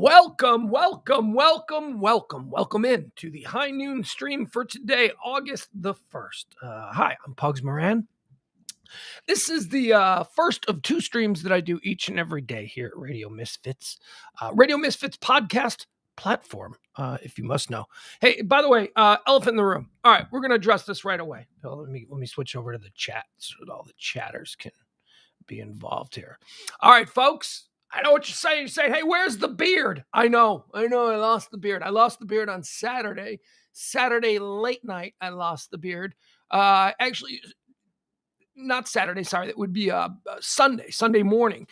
Welcome in to the High Noon stream for today, August the 1st. Hi, I'm Pugs Moran. This is the first of two streams that I do each and every day here at Radio Misfits. Radio Misfits podcast platform, if you must know. Hey, by the way, elephant in the room. All right, we're going to address this right away. Let me switch over to the chat so that all the chatters can be involved here. All right, folks. I know what you're saying. You're saying, hey, where's the beard? I know. I lost the beard. I lost the beard on Saturday. Saturday late night, I lost the beard. Actually, not Saturday. Sorry, that would be Sunday morning.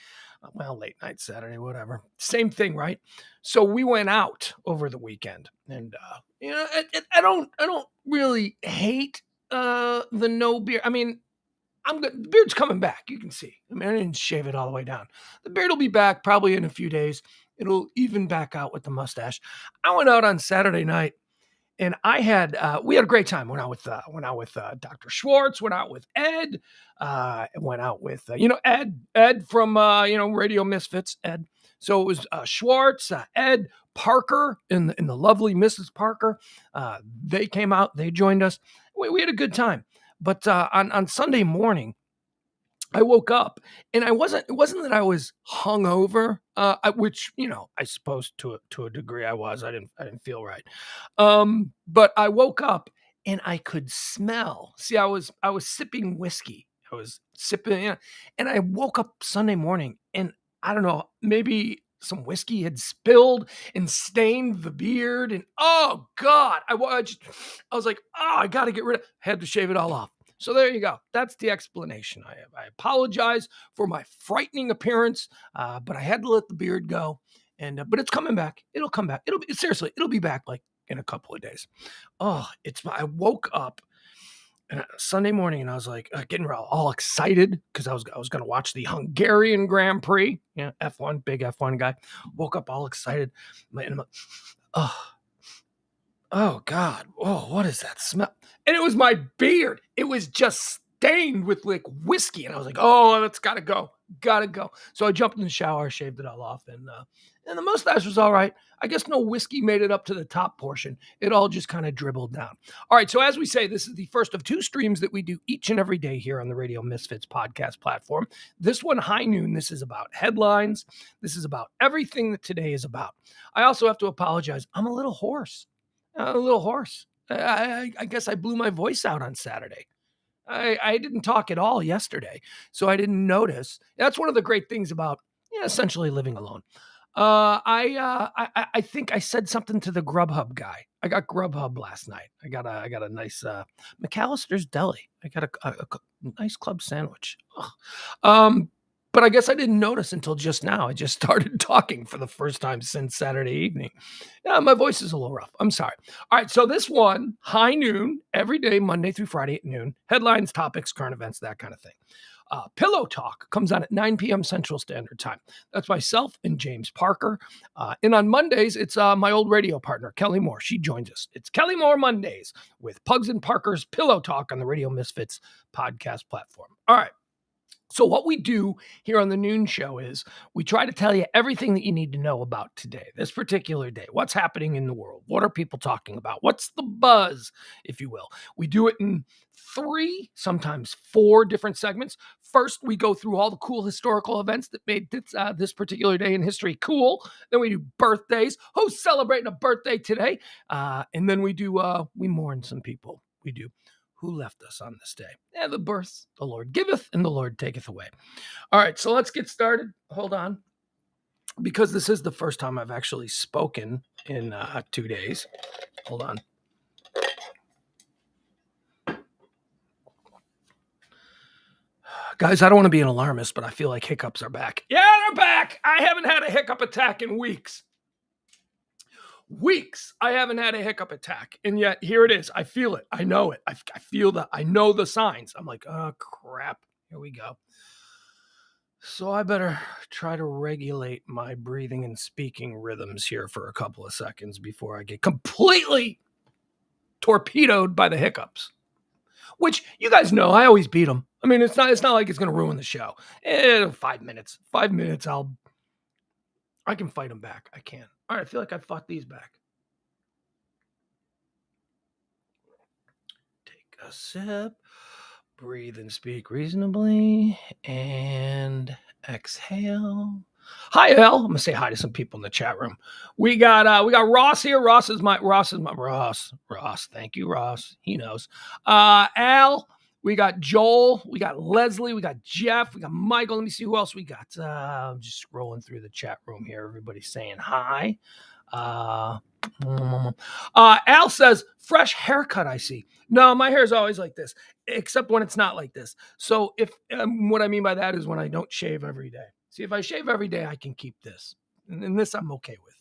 Well, late night, Saturday, whatever. Same thing, right? So we went out over the weekend, and I don't really hate the no beard. I mean, I'm good. The beard's coming back. You can see. I mean, I didn't shave it all the way down. The beard will be back probably in a few days. It'll even back out with the mustache. I went out on Saturday night, and we had a great time. Went out with Dr. Schwartz. Went out with Ed. Went out with Ed from Radio Misfits. Ed. So it was Schwartz, Ed, Parker, and the lovely Mrs. Parker. They came out. They joined us. We had a good time. But on Sunday morning, I woke up and it wasn't that I was hungover, which, I suppose to a degree I was. I didn't feel right. But I woke up and I could smell. See, I was sipping whiskey. I was sipping, and I woke up Sunday morning and I don't know, maybe some whiskey had spilled and stained the beard. And oh God, I was like, oh, I got to get rid of it. I had to shave it all off. So there you go. That's the explanation. I apologize for my frightening appearance, but I had to let the beard go. And but it's coming back. It'll come back. It'll be back like in a couple of days. Oh, I woke up Sunday morning and I was like getting all excited because I was going to watch the Hungarian Grand Prix. Yeah, F1, big F1 guy. Woke up all excited. Oh God. Oh, what is that smell? And it was my beard. It was just stained with like whiskey. And I was like, oh, that's gotta go. So I jumped in the shower, shaved it all off, and the mustache was all right. I guess no whiskey made it up to the top portion. It all just kind of dribbled down. All right. So as we say, this is the first of two streams that we do each and every day here on the Radio Misfits podcast platform. This one, High Noon, this is about headlines. This is about everything that today is about. I also have to apologize. I'm a little hoarse. I guess I blew my voice out on Saturday. I didn't talk at all yesterday, so I didn't notice. That's one of the great things about essentially living alone. I think I said something to the Grubhub guy. I got Grubhub last night. I got a nice McAllister's Deli. I got a nice club sandwich. But I guess I didn't notice until just now. I just started talking for the first time since Saturday evening. Yeah, my voice is a little rough. I'm sorry. All right, so this one, High Noon, every day, Monday through Friday at noon. Headlines, topics, current events, that kind of thing. Pillow Talk comes on at 9 p.m. Central Standard Time. That's myself and James Parker. And on Mondays, it's my old radio partner, Kelly Moore. She joins us. It's Kelly Moore Mondays with Pugs and Parker's Pillow Talk on the Radio Misfits podcast platform. All right. So what we do here on the Noon Show is we try to tell you everything that you need to know about today, this particular day. What's happening in the world? What are people talking about? What's the buzz, if you will? We do it in 3, sometimes 4 different segments. First, we go through all the cool historical events that made this particular day in history cool. Then we do birthdays. Who's celebrating a birthday today? And then we mourn some people. We do. Who left us on this day? Yeah, the birth, the Lord giveth and the Lord taketh away. All right, so let's get started. Hold on. Because this is the first time I've actually spoken in 2 days. Hold on. Guys, I don't want to be an alarmist, but I feel like hiccups are back. Yeah, they're back. I haven't had a hiccup attack in weeks. I haven't had a hiccup attack, and yet here it is. I feel it. I know it. I feel that. I know the signs. I'm like, oh crap, here we go. So I better try to regulate my breathing and speaking rhythms here for a couple of seconds before I get completely torpedoed by the hiccups, which you guys know I always beat them. I mean, it's not like it's going to ruin the show. 5 minutes, I can fight them back. I can. All right, I feel like I fought these back. Take a sip, breathe and speak reasonably, and exhale. Hi, Al. I'm gonna say hi to some people in the chat room. We got Ross here. Ross. Ross. Thank you, Ross. He knows. Al. We got Joel. We got Leslie. We got Jeff. We got Michael. Let me see who else we got. I'm just scrolling through the chat room here. Everybody's saying hi. Al says, fresh haircut, I see. No, my hair is always like this, except when it's not like this. So if what I mean by that is when I don't shave every day. See, if I shave every day, I can keep this. And this I'm okay with.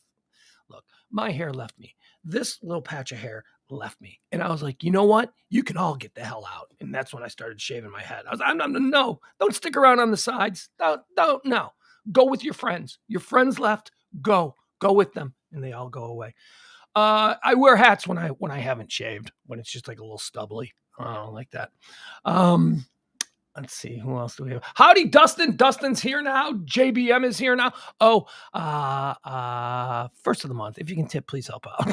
Look, my hair left me. This little patch of hair left me. And I was like, you know what? You can all get the hell out. And that's when I started shaving my head. I was like, no, don't stick around on the sides. No. Go with your friends. Your friends left, go with them. And they all go away. I wear hats when I haven't shaved, when it's just like a little stubbly. I don't like that. Let's see, who else do we have? Howdy, Dustin. Dustin's here now. JBM is here now. Oh, first of the month. If you can tip, please help out.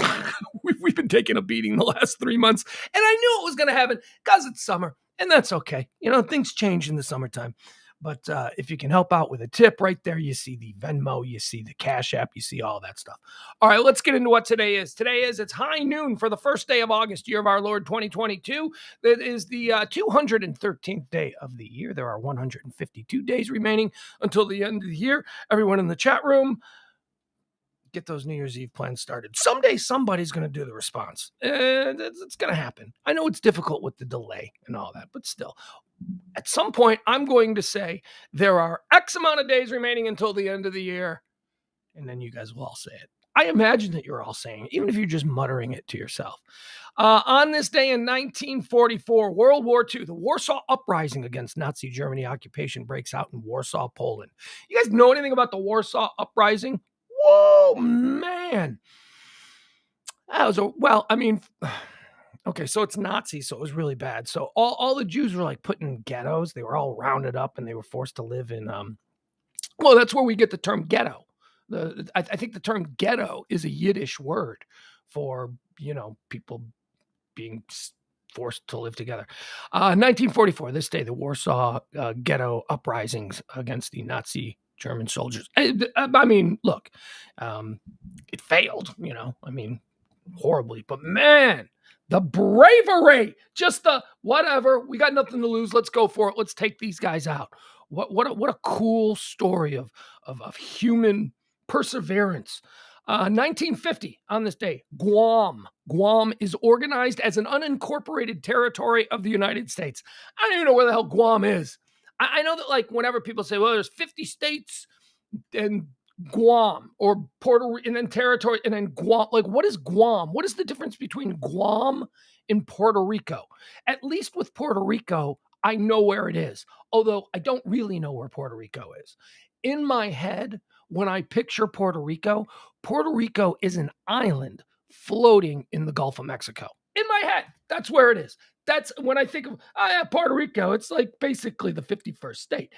We've been taking a beating the last 3 months, and I knew it was going to happen because it's summer, and that's okay. You know, things change in the summertime. But if you can help out with a tip right there, you see the Venmo, you see the Cash App, you see all that stuff. All right, let's get into what today is. It's high noon for the first day of August, year of our Lord 2022. That is the 213th day of the year. There are 152 days remaining until the end of the year. Everyone in the chat room, get those New Year's Eve plans started. Someday somebody's going to do the response. It's going to happen. I know it's difficult with the delay and all that, but still. At some point, I'm going to say there are X amount of days remaining until the end of the year, and then you guys will all say it. I imagine that you're all saying it, even if you're just muttering it to yourself. On this day in 1944, World War II, the Warsaw Uprising against Nazi Germany occupation breaks out in Warsaw, Poland. You guys know anything about the Warsaw Uprising? Whoa, man. That was okay, so it's Nazi, so it was really bad. So all the Jews were like put in ghettos. They were all rounded up and they were forced to live in that's where we get the term ghetto. I think the term ghetto is a Yiddish word for, people being forced to live together. 1944, this day, the Warsaw ghetto uprisings against the Nazi German soldiers. I mean, look, it failed, horribly, but man, the bravery, just the whatever. We got nothing to lose. Let's go for it. Let's take these guys out. What a cool story of human perseverance. 1950, on this day, Guam. Guam is organized as an unincorporated territory of the United States. I don't even know where the hell Guam is. I know that, like, whenever people say, well, there's 50 states and Guam or Puerto Rico and then territory and then Guam. Like, what is Guam? What is the difference between Guam and Puerto Rico? At least with Puerto Rico, I know where it is, although I don't really know where Puerto Rico is. In my head, when I picture Puerto Rico is an island floating in the Gulf of Mexico. In my head, that's where it is. That's when I think of Puerto Rico. It's like basically the 51st state.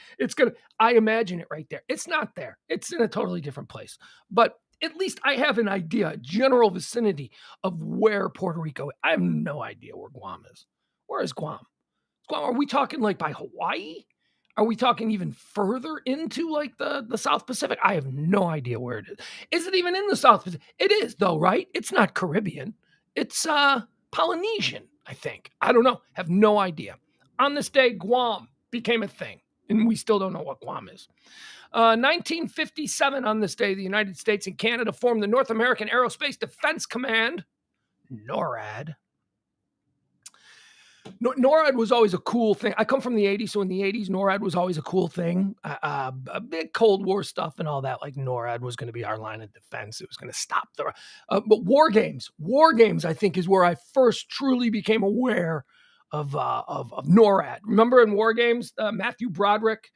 I imagine it right there. It's not there. It's in a totally different place. But at least I have an idea, a general vicinity of where Puerto Rico is. I have no idea where Guam is. Where is Guam? Are we talking like by Hawaii? Are we talking even further into like the South Pacific? I have no idea where it is. Is it even in the South Pacific? It is though, right? It's not Caribbean. It's Polynesian, I think. I don't know. Have no idea. On this day, Guam became a thing, and we still don't know what Guam is. 1957, on this day, the United States and Canada formed the North American Aerospace Defense Command, NORAD. NORAD was always a cool thing. I come from the 80s, so in the 80s, NORAD was always a cool thing. A big Cold War stuff and all that, like NORAD was going to be our line of defense. It was going to stop but war games, I think, is where I first truly became aware of NORAD. Remember in War Games, Matthew Broderick,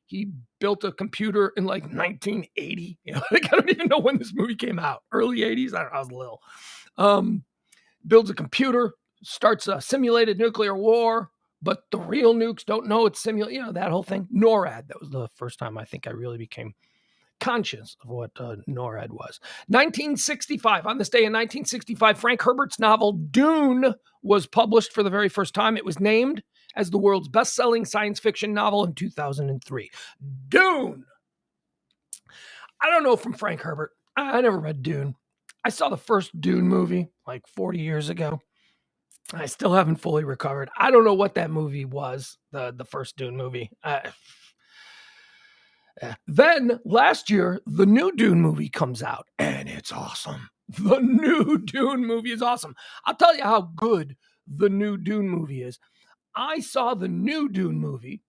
he built a computer in like 1980. I don't even know when this movie came out. Early 80s? I don't know, I was little. Builds a computer, starts a simulated nuclear war, but the real nukes don't know it's simulated, that whole thing. NORAD, that was the first time I think I really became conscious of what NORAD was. 1965, on this day in 1965, Frank Herbert's novel Dune was published for the very first time. It was named as the world's best-selling science fiction novel in 2003. Dune! I don't know from Frank Herbert. I never read Dune. I saw the first Dune movie like 40 years ago. I still haven't fully recovered. I don't know what that movie was, the first Dune movie. Then last year, the new Dune movie comes out, and it's awesome. The new Dune movie is awesome. I'll tell you how good the new Dune movie is. I saw the new Dune movie,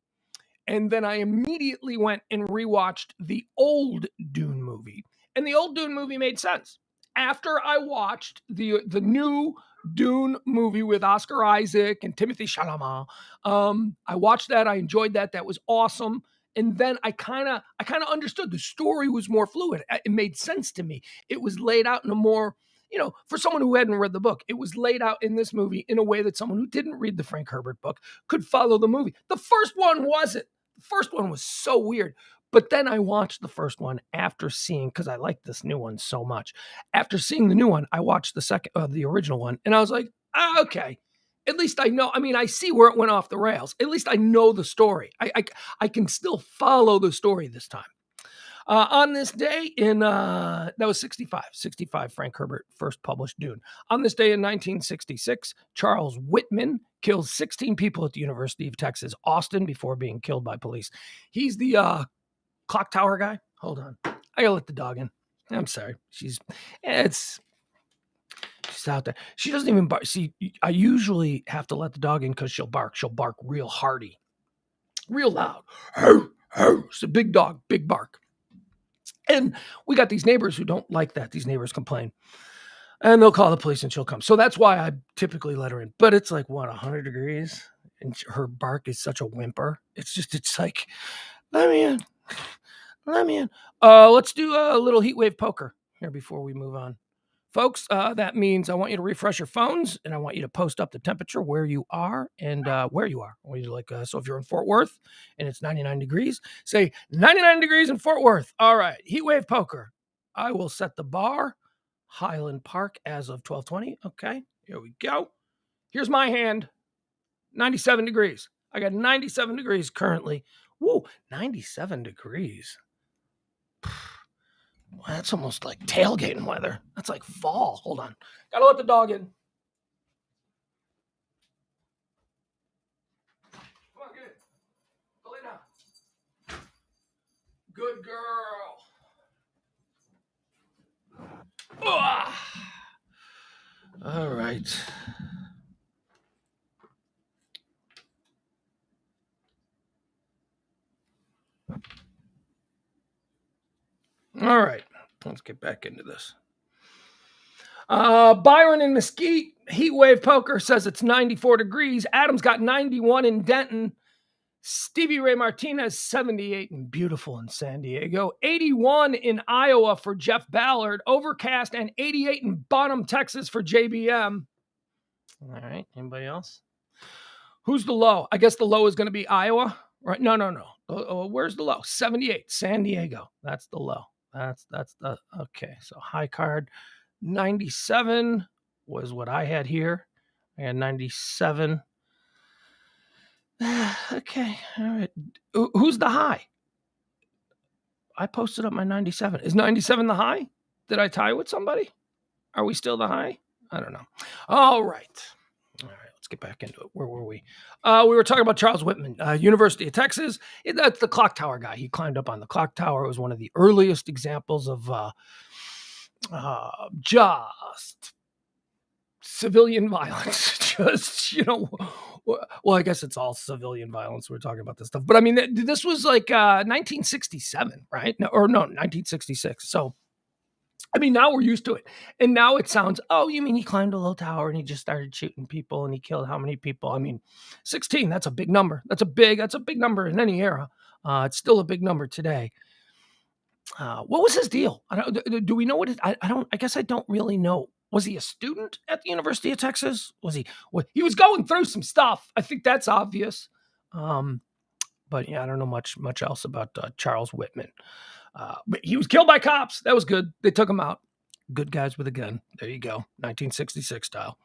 and then I immediately went and rewatched the old Dune movie. And the old Dune movie made sense. After I watched the new Dune movie with Oscar Isaac and Timothée Chalamet, I watched that. I enjoyed that. That was awesome. And then I kind of understood the story was more fluid. It made sense to me. It was laid out in a more, for someone who hadn't read the book, it was laid out in this movie in a way that someone who didn't read the Frank Herbert book could follow the movie. The first one wasn't. The first one was so weird. But then I watched the first one after seeing, because I like this new one so much. After seeing the new one, I watched the original one, and I was like, okay. At least I know. I mean, I see where it went off the rails. At least I know the story. I can still follow the story this time. On this day that was 65, Frank Herbert first published Dune. On this day in 1966, Charles Whitman kills 16 people at the University of Texas, Austin, before being killed by police. He's the clock tower guy. Hold on. I gotta let the dog in. I'm sorry. She's out there. She doesn't even bark. See, I usually have to let the dog in because she'll bark. She'll bark real hearty, real loud. It's a big dog, big bark. And we got these neighbors who don't like that. These neighbors complain. And they'll call the police and she'll come. So that's why I typically let her in. But it's like, 100 degrees? And her bark is such a whimper. It's like, let me in. Let me in. Let's do a little heat wave poker here before we move on. Folks, that means I want you to refresh your phones, and I want you to post up the temperature where you are and where you are. I want you to so if you're in Fort Worth and it's 99 degrees, say 99 degrees in Fort Worth. All right, heat wave poker. I will set the bar, Highland Park, as of 12:20. Okay, here we go. Here's my hand, 97 degrees. I got 97 degrees currently. Woo, 97 degrees. Well, that's almost like tailgating weather. That's like fall. Hold on. Gotta let the dog in. Come on, get it. Go lay down. Good girl. All right. All right, let's get back into this. Byron in Mesquite, heat wave poker says it's 94 degrees. Adam's got 91 in Denton. Stevie Ray Martinez, 78 and beautiful in San Diego. 81 in Iowa for Jeff Ballard. Overcast, and 88 in Bonham, Texas for JBM. All right, anybody else? Who's the low? I guess the low is going to be Iowa, right? No. Where's the low? 78, San Diego. That's the low. That's the, okay. So high card, 97 was what I had here. I had 97. Okay. All right. Who's the high? I posted up my 97. Is 97 the high? Did I tie with somebody? Are we still the high? I don't know. All right. Let's get back into it. Where were we? We were talking about Charles Whitman, University of Texas. That's the clock tower guy. He climbed up on the clock tower. It was one of the earliest examples of just civilian violence. Just, well, I guess it's all civilian violence. We're talking about this stuff. But I mean, this was like 1967, right? No, 1966. So, I mean, now we're used to it. And now it sounds, oh, you mean he climbed a little tower and he just started shooting people and he killed how many people? I mean, 16, that's a big number. That's a big number in any era. It's still a big number today. What was his deal? Do we know what I guess I don't really know. Was he a student at the University of Texas? He was going through some stuff. I think that's obvious. But yeah, I don't know much else about Charles Whitman. But he was killed by cops. That was good. They took him out. Good guys with a gun. There you go. 1966 style.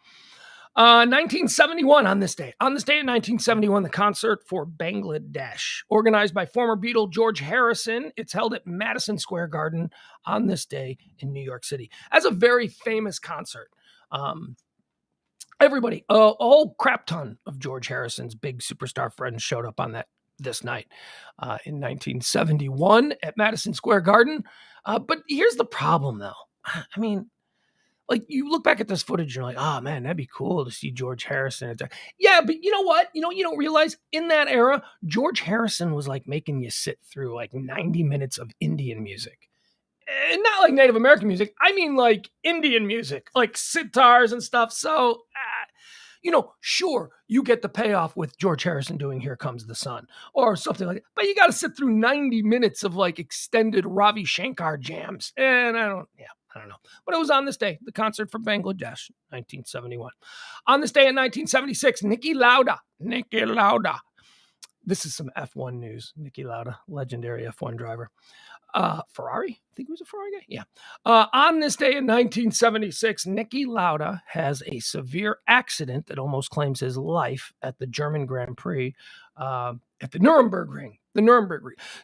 1971 on this day. On this day in 1971, the concert for Bangladesh, organized by former Beatle George Harrison. It's held at Madison Square Garden on this day in New York City. That's a very famous concert. Everybody, a whole crap ton of George Harrison's big superstar friends showed up on this night in 1971 at Madison Square Garden. But here's the problem, though. I mean, like, you look back at this footage, and you're like, oh, man, that'd be cool to see George Harrison. Yeah, but you know what? You don't realize in that era, George Harrison was like making you sit through like 90 minutes of Indian music. And not like Native American music. I mean, like Indian music, like sitars and stuff. So, sure, you get the payoff with George Harrison doing Here Comes the Sun or something like that. But you got to sit through 90 minutes of like extended Ravi Shankar jams. And I don't know. But it was on this day, the concert for Bangladesh, 1971. On this day in 1976, Niki Lauda. This is some F1 news. Niki Lauda, legendary F1 driver. Ferrari? I think it was a Ferrari guy. Yeah. On this day in 1976, Niki Lauda has a severe accident that almost claims his life at the German Grand Prix at the Nuremberg Ring.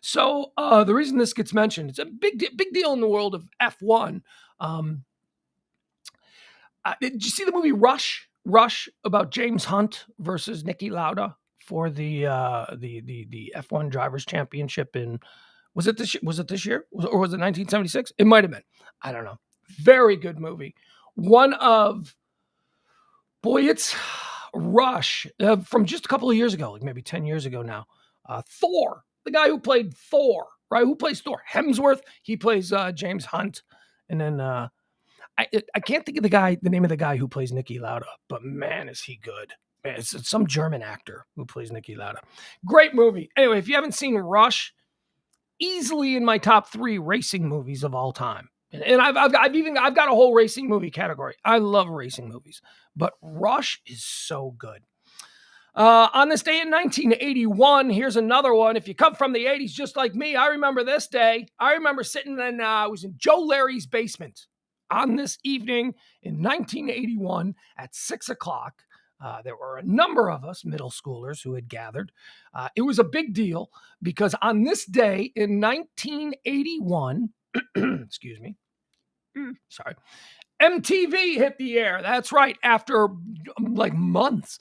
So the reason this gets mentioned, it's a big deal in the world of F1. Did you see the movie Rush? Rush, about James Hunt versus Niki Lauda for the F1 Drivers Championship in, was it this year? Or was it 1976? It might have been. I don't know. Very good movie. It's Rush from just a couple of years ago, like maybe 10 years ago now. Thor, the guy who played Thor, right? Who plays Thor? Hemsworth. He plays James Hunt. And then I can't think of the name of the guy who plays Niki Lauda, but man, is he good. Man, it's some German actor who plays Niki Lauda. Great movie. Anyway, if you haven't seen Rush, easily in my top 3 racing movies of all time. And I've got a whole racing movie category. I love racing movies, but Rush is so good. On this day in 1981, here's another one. If you come from the 80s just like me, I remember this day. I remember sitting I was in Joe Larry's basement on this evening in 1981 at 6 o'clock. There were a number of us middle schoolers who had gathered. It was a big deal because on this day in 1981, excuse me, sorry, MTV hit the air. That's right. After like months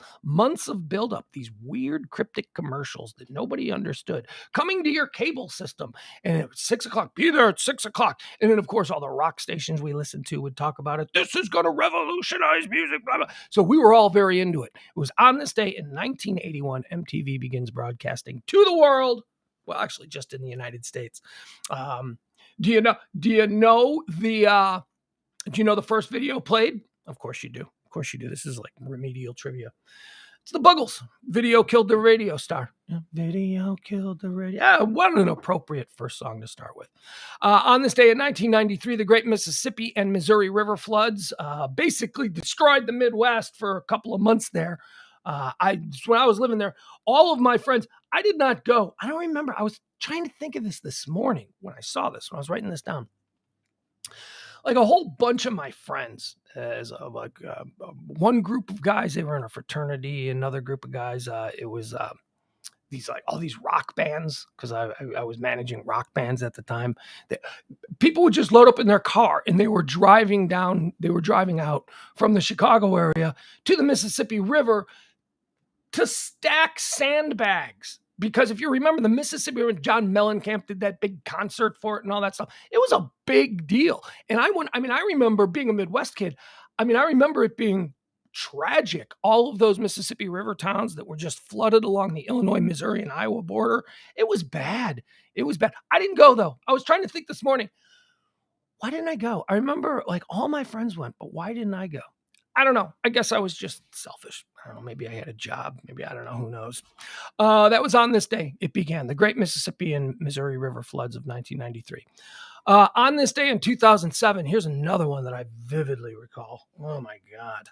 of buildup, these weird cryptic commercials that nobody understood coming to your cable system. And it was 6 o'clock, be there at 6 o'clock. And then of course, all the rock stations we listened to would talk about it. This is going to revolutionize music, blah, blah. So we were all very into it. It was on this day in 1981, MTV begins broadcasting to the world. Well, actually just in the United States. Do you know the first video played? Of course you do. This is like remedial trivia. It's the Buggles. Video killed the radio star. Yeah, video killed the radio. Yeah, what an appropriate first song to start with. On this day in 1993, the Great Mississippi and Missouri River floods basically destroyed the Midwest for a couple of months there. When I was living there, all of my friends, I did not go. I don't remember. I was trying to think of this morning when I saw this, when I was writing this down. Like a whole bunch of my friends, one group of guys, they were in a fraternity. Another group of guys, it was all these rock bands, because I was managing rock bands at the time. People would just load up in their car and they were driving out from the Chicago area to the Mississippi River to stack sandbags. Because if you remember the Mississippi, when John Mellencamp did that big concert for it and all that stuff, it was a big deal. And I remember being a Midwest kid. I remember it being tragic. All of those Mississippi River towns that were just flooded along the Illinois, Missouri, and Iowa border. It was bad. I didn't go, though. I was trying to think this morning, why didn't I go? I remember like all my friends went, but why didn't I go? I don't know. I guess I was just selfish. I don't know. Maybe I had a job. Maybe, I don't know. Who knows? That was on this day. It began the Great Mississippi and Missouri River floods of 1993. On this day in 2007, here's another one that I vividly recall. Oh my God.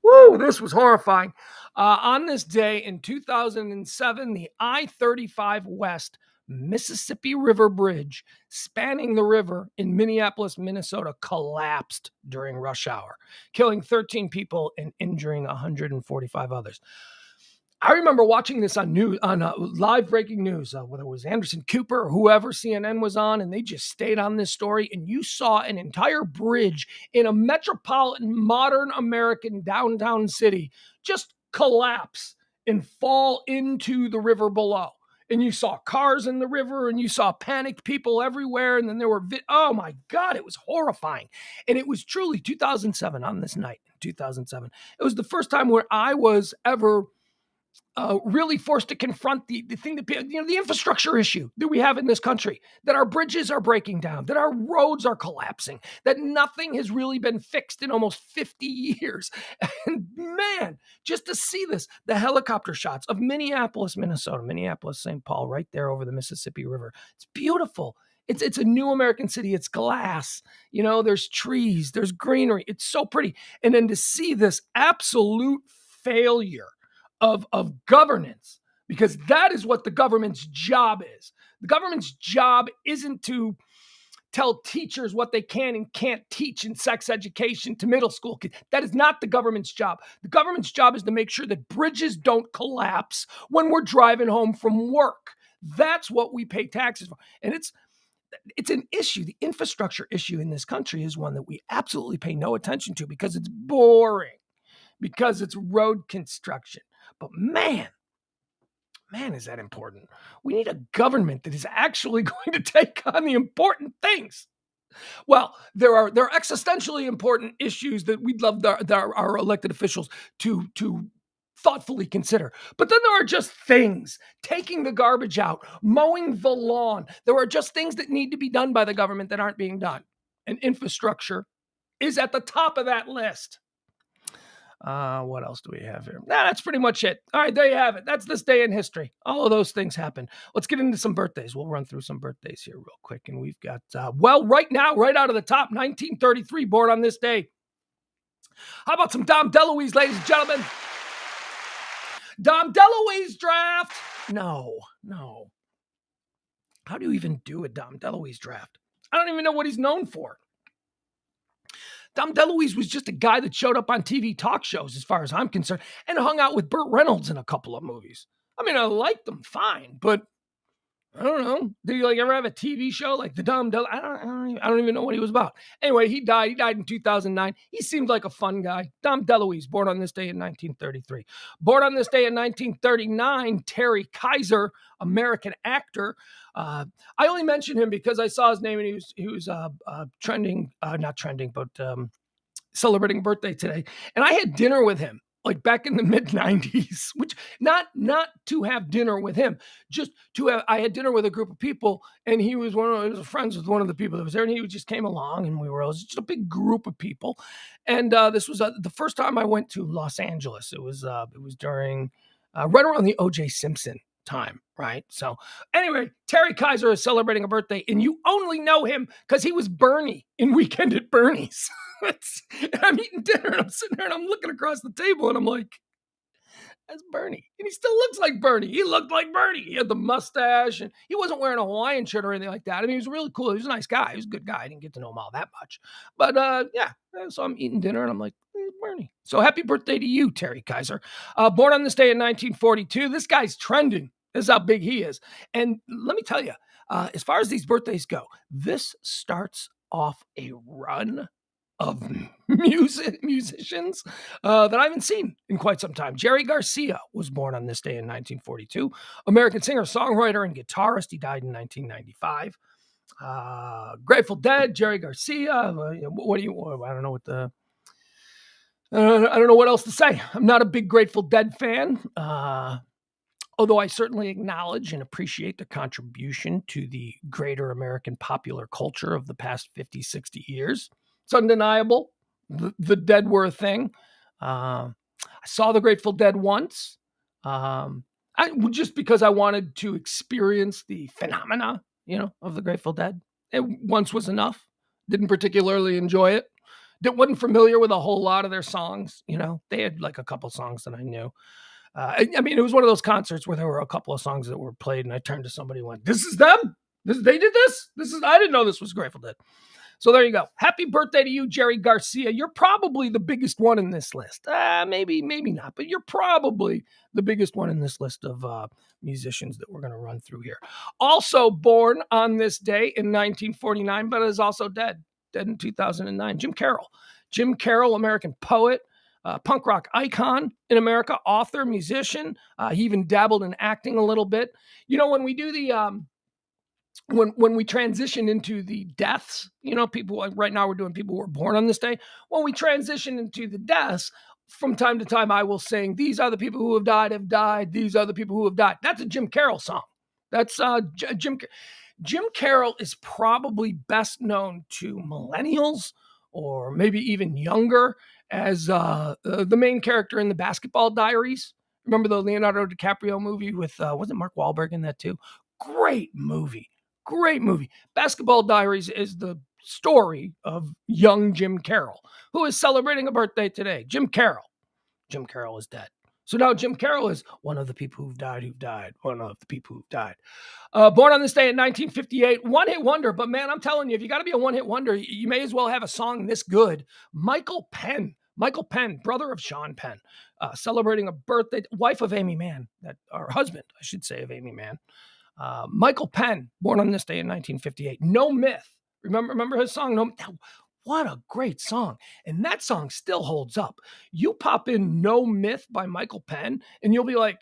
Woo, this was horrifying. On this day in 2007, the I-35 West Mississippi River Bridge spanning the river in Minneapolis, Minnesota collapsed during rush hour, killing 13 people and injuring 145 others. I remember watching this on live breaking news, whether it was Anderson Cooper or whoever CNN was on, and they just stayed on this story. And you saw an entire bridge in a metropolitan, modern American downtown city just collapse and fall into the river below. And you saw cars in the river, and you saw panicked people everywhere. And then there were, oh my God, it was horrifying. And it was truly 2007 on this night, 2007. It was the first time where I was ever really forced to confront the thing that, the infrastructure issue that we have in this country, that our bridges are breaking down, that our roads are collapsing, that nothing has really been fixed in almost 50 years. And man, just to see this, the helicopter shots of Minneapolis, Minnesota, Minneapolis, St. Paul, right there over the Mississippi River. It's beautiful. It's a new American city. It's glass. There's trees, there's greenery. It's so pretty. And then to see this absolute failure of governance, because that is what the government's job is. The government's job isn't to tell teachers what they can and can't teach in sex education to middle school kids. That is not the government's job. The government's job is to make sure that bridges don't collapse when we're driving home from work. That's what we pay taxes for. And it's an issue. The infrastructure issue in this country is one that we absolutely pay no attention to because it's boring, because it's road construction. But man, is that important. We need a government that is actually going to take on the important things. Well, there are existentially important issues that we'd love our elected officials to thoughtfully consider. But then there are just things, taking the garbage out, mowing the lawn. There are just things that need to be done by the government that aren't being done. And infrastructure is at the top of that list. What else do we have here? That's pretty much it. All right, there you have it. That's this day in history. All of those things happen. Let's get into some birthdays. We'll run through some birthdays here real quick. And we've got, right now, right out of the top, 1933, born on this day. How about some Dom DeLuise, ladies and gentlemen? Dom DeLuise draft. No. How do you even do a Dom DeLuise draft? I don't even know what he's known for. Dom DeLuise was just a guy that showed up on TV talk shows, as far as I'm concerned, and hung out with Burt Reynolds in a couple of movies. I mean, I liked them fine, but I don't know. Did he ever have a TV show like the Dom DeLuise? I don't even know what he was about. Anyway, he died. He died in 2009. He seemed like a fun guy. Dom DeLuise, born on this day in 1933. Born on this day in 1939, Terry Kaiser, American actor. I only mention him because I saw his name and he was trending, not trending, but celebrating a birthday today. And I had dinner with him like back in the mid 90s, which not to have dinner with him, just to have, I had dinner with a group of people and he was friends with one of the people that was there and he just came along and it was just a big group of people. And this was the first time I went to Los Angeles. It was during right around the O.J. Simpson time, right? So anyway, Terry Kaiser is celebrating a birthday and you only know him because he was Bernie in Weekend at Bernie's. And I'm eating dinner and I'm sitting there and I'm looking across the table and I'm like, that's Bernie. And he still looks like Bernie. He looked like Bernie. He had the mustache and he wasn't wearing a Hawaiian shirt or anything like that. I mean, he was really cool. He was a nice guy. He was a good guy. I didn't get to know him all that much. But yeah, so I'm eating dinner and I'm like, Bernie. So happy birthday to you, Terry Kaiser. Born on this day in 1942. This guy's trending. This is how big he is. And let me tell you, as far as these birthdays go, this starts off a run of musicians that I haven't seen in quite some time. Jerry Garcia was born on this day in 1942. American singer, songwriter, and guitarist. He died in 1995. Grateful Dead, Jerry Garcia. What do you? I don't know what the. I don't know what else to say. I'm not a big Grateful Dead fan. Although I certainly acknowledge and appreciate their contribution to the greater American popular culture of the past 50, 60 years. It's undeniable. The Dead were a thing. I saw the Grateful Dead once, just because I wanted to experience the phenomena, of the Grateful Dead. It once was enough. Didn't particularly enjoy it. that wasn't familiar with a whole lot of their songs. You know, they had like a couple songs that I knew. I mean, it was one of those concerts where there were a couple of songs that were played, and I turned to somebody and went, "This is them. They did this. I didn't know this was Grateful Dead." So there you go. Happy birthday to you, Jerry Garcia. You're probably the biggest one in this list. Maybe not, but you're probably the biggest one in this list of musicians that we're going to run through here. Also born on this day in 1949, but is also dead in 2009. Jim Carroll. Jim Carroll, American poet, punk rock icon in America, author, musician. He even dabbled in acting a little bit. You know, when we do the when we transition into the deaths, you know, people like right now we're doing people who were born on this day. When we transition into the deaths, from time to time I will sing, "These are the people who have died. These are the people who have died." That's a Jim Carroll song. That's Jim Carroll is probably best known to millennials or maybe even younger as the main character in the Basketball Diaries. Remember the Leonardo DiCaprio movie with wasn't Mark Wahlberg in that too? Great movie. Basketball Diaries is the story of young Jim Carroll, who is celebrating a birthday today. Jim Carroll is dead. So now Jim Carroll is one of the people who've died. One of the people who've died. Born on this day in 1958, one-hit wonder. But man, I'm telling you, if you got to be a one-hit wonder, you may as well have a song this good. Michael Penn, brother of Sean Penn, celebrating a birthday, wife of Amy Mann, or husband, I should say, of Amy Mann. Michael Penn, born on this day in 1958. No Myth. Remember his song? No. What a great song. And that song still holds up. You pop in No Myth by Michael Penn, and you'll be like,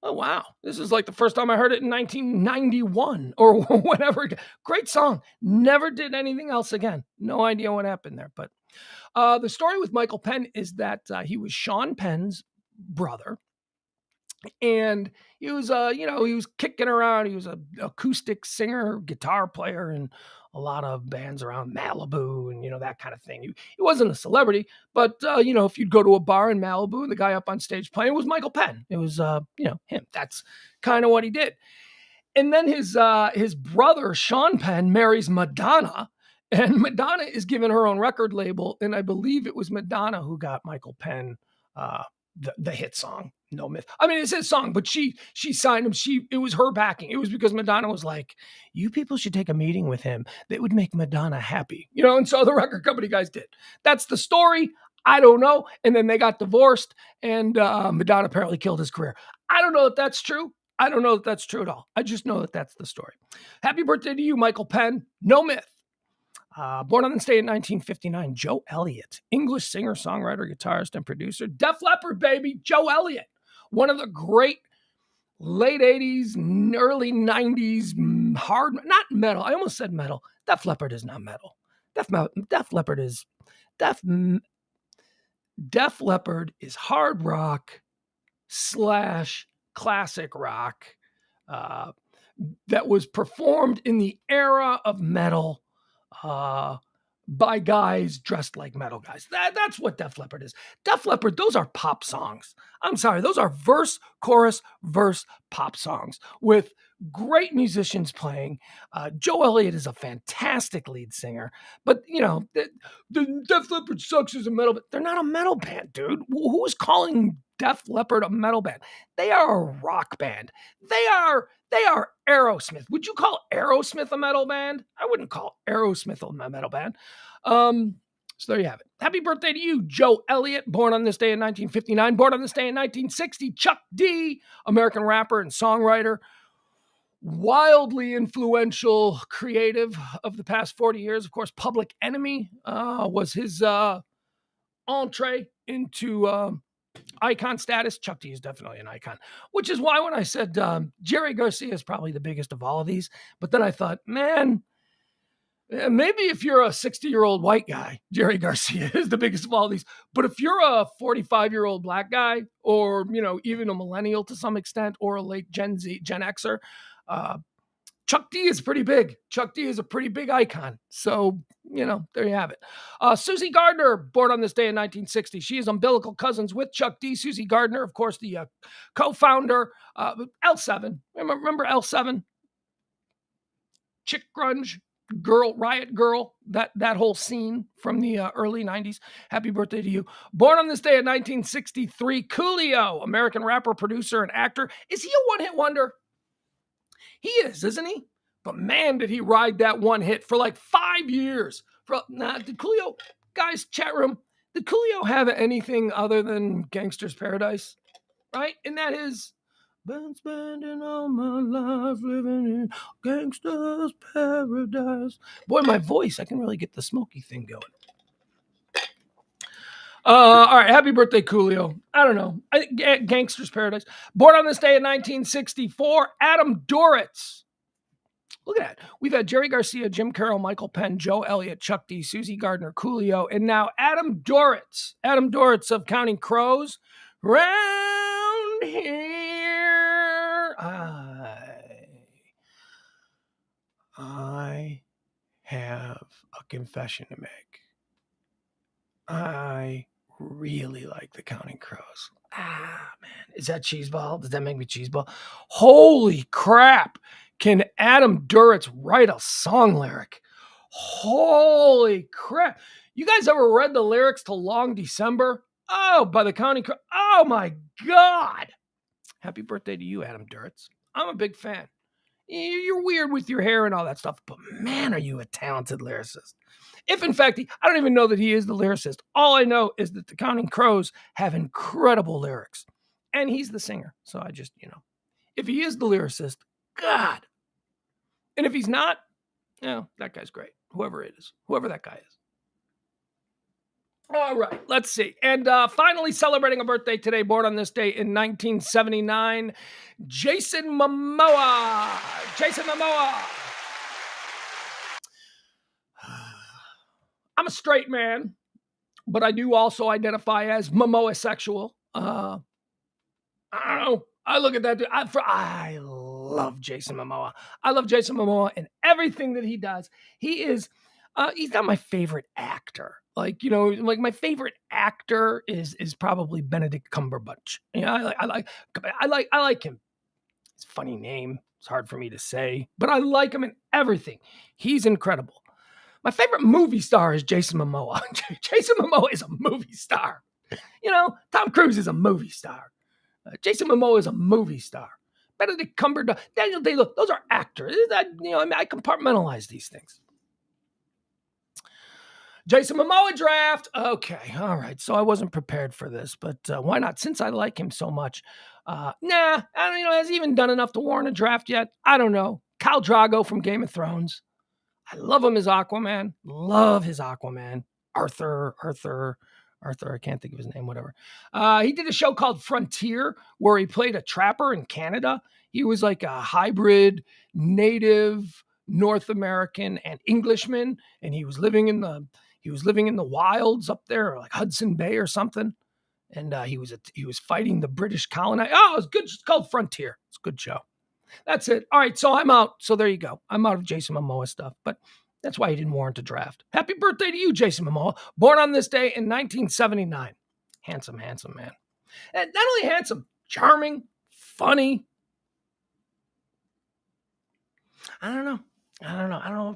oh, wow. This is like the first time I heard it in 1991 or whatever. Great song. Never did anything else again. No idea what happened there. But the story with Michael Penn is that he was Sean Penn's brother. And he was, he was kicking around. He was an acoustic singer, guitar player, and a lot of bands around Malibu and, that kind of thing. He wasn't a celebrity, but, if you'd go to a bar in Malibu and the guy up on stage playing was Michael Penn. It was, him. That's kind of what he did. And then his brother, Sean Penn, marries Madonna. And Madonna is given her own record label. And I believe it was Madonna who got Michael Penn the hit song, No Myth. I mean, it's his song, but she signed him. It was her backing. It was because Madonna was like, you people should take a meeting with him. That would make Madonna happy, and so the record company guys did. That's the story. I don't know. And then they got divorced, and Madonna apparently killed his career. I don't know if that's true. I don't know if that's true at all. I just know that that's the story. Happy birthday to you, Michael Penn. No Myth. Born on this day in 1959, Joe Elliott, English singer, songwriter, guitarist, and producer. Def Leppard, baby, Joe Elliott. One of the great late 80s, early 90s hard, not metal. I almost said metal. Def Leppard is not metal. Def Leppard is hard rock / classic rock that was performed in the era of metal by guys dressed like metal guys. That's what Def Leppard is. Def Leppard, those are pop songs. I'm sorry, those are verse, chorus, verse pop songs with great musicians playing. Joe Elliott is a fantastic lead singer, but the Def Leppard sucks as a metal band. They're not a metal band, dude. Who's calling Def Leppard a metal band? They are a rock band. They are Aerosmith. Would you call Aerosmith a metal band? I wouldn't call Aerosmith a metal band. So there you have it. Happy birthday to you, Joe Elliott, born on this day in 1959. Born on this day in 1960, Chuck D, American rapper and songwriter. Wildly influential creative of the past 40 years. Of course, Public Enemy was his entree into icon status. Chuck D is definitely an icon, which is why when I said Jerry Garcia is probably the biggest of all of these, but then I thought, man, maybe if you're a 60-year-old white guy, Jerry Garcia is the biggest of all of these. But if you're a 45-year-old black guy, or even a millennial to some extent, or a late Gen Xer, Chuck D is pretty big. Chuck D is a pretty big icon. So, there you have it. Susie Gardner, born on this day in 1960. She is umbilical cousins with Chuck D. Susie Gardner, of course, the co-founder, L7. Remember L7? Chick grunge. Riot Girl, that whole scene from the early 90s. Happy birthday to you. Born on this day in 1963, Coolio, American rapper, producer, and actor. Is he a one-hit wonder? He is, isn't he? But man, did he ride that one hit for like 5 years. Did Coolio, guys, chat room, did Coolio have anything other than Gangster's Paradise? Right? And that is, been spending all my life living in Gangster's Paradise. Boy, my voice, I can really get the smoky thing going. All right, happy birthday, Coolio. I don't know. Gangster's Paradise. Born on this day in 1964, Adam Duritz. Look at that. We've had Jerry Garcia, Jim Carroll, Michael Penn, Joe Elliott, Chuck D, Susie Gardner, Coolio, and now Adam Duritz. Adam Duritz of Counting Crows. Round here, I have a confession to make. I really like the Counting Crows. Man. Is that cheeseball? Does that make me cheeseball? Holy crap. Can Adam Duritz write a song lyric? Holy crap. You guys ever read the lyrics to Long December? Oh, by the Counting Crows. Oh my God. Happy birthday to you, Adam Duritz. I'm a big fan. You're weird with your hair and all that stuff, but man, are you a talented lyricist. If in fact, I don't even know that he is the lyricist. All I know is that the Counting Crows have incredible lyrics. And he's the singer. So I just, if he is the lyricist, God. And if he's not, that guy's great. Whoever that guy is. All right, let's see. And finally celebrating a birthday today, born on this day in 1979, Jason Momoa. Jason Momoa. I'm a straight man, but I do also identify as Momoa-sexual. I don't know. I look at that dude. I love Jason Momoa. I love Jason Momoa and everything that he does. He is, he's not my favorite actor. Like my favorite actor is probably Benedict Cumberbatch. I like him. It's a funny name. It's hard for me to say, but I like him in everything. He's incredible. My favorite movie star is Jason Momoa. Jason Momoa is a movie star. Tom Cruise is a movie star. Jason Momoa is a movie star. Benedict Cumberbatch, Daniel Day-Lewis, those are actors. I compartmentalize these things. Jason Momoa draft. Okay, all right. So I wasn't prepared for this, but why not? Since I like him so much. I don't know. Has he even done enough to warrant a draft yet? I don't know. Khal Drogo from Game of Thrones. I love him as Aquaman. Love his Aquaman. Arthur, I can't think of his name, whatever. He did a show called Frontier where he played a trapper in Canada. He was like a hybrid native North American and Englishman, and he was living in the wilds up there, like Hudson Bay or something. And he was fighting the British colonizer. Oh, it was good. It's called Frontier. It's a good show. That's it. All right, so I'm out. So there you go. I'm out of Jason Momoa stuff, but that's why he didn't warrant a draft. Happy birthday to you, Jason Momoa. Born on this day in 1979. Handsome man. And not only handsome, charming, funny. I don't know. I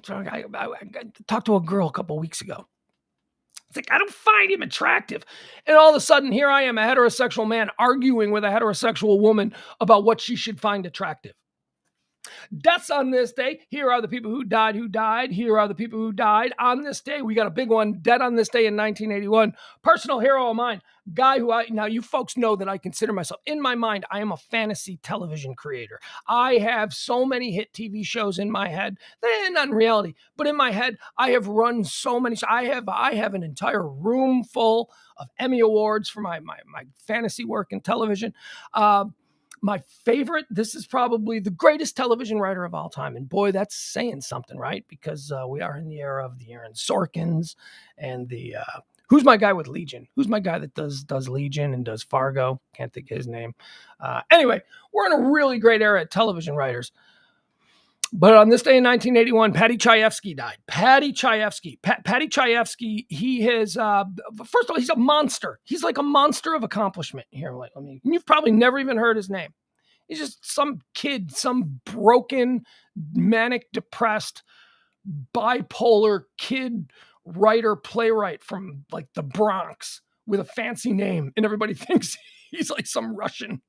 talked to a girl a couple weeks ago. It's like, I don't find him attractive. And all of a sudden, here I am, a heterosexual man, arguing with a heterosexual woman about what she should find attractive. Deaths on this day. Here are the people who died. Here are the people who died on this day. We got a big one. Dead on this day in 1981. Personal hero of mine. Guy who now you folks know that I consider myself, in my mind, I am a fantasy television creator. I have so many hit TV shows in my head. They're not in reality, but in my head, I have run so many. I have an entire room full of Emmy Awards for my fantasy work in television. My favorite, this is probably the greatest television writer of all time. And boy, that's saying something, right? Because we are in the era of the Aaron Sorkins and the, who's my guy with Legion? Who's my guy that does Legion and does Fargo? Can't think of his name. Anyway, we're in a really great era at television writers. But on this day in 1981, Paddy Chayefsky died. Paddy Chayefsky, he has, first of all, he's a monster. He's like a monster of accomplishment here. You've probably never even heard his name. He's just some kid, some broken, manic, depressed bipolar kid writer playwright from like the Bronx with a fancy name, and everybody thinks he's like some Russian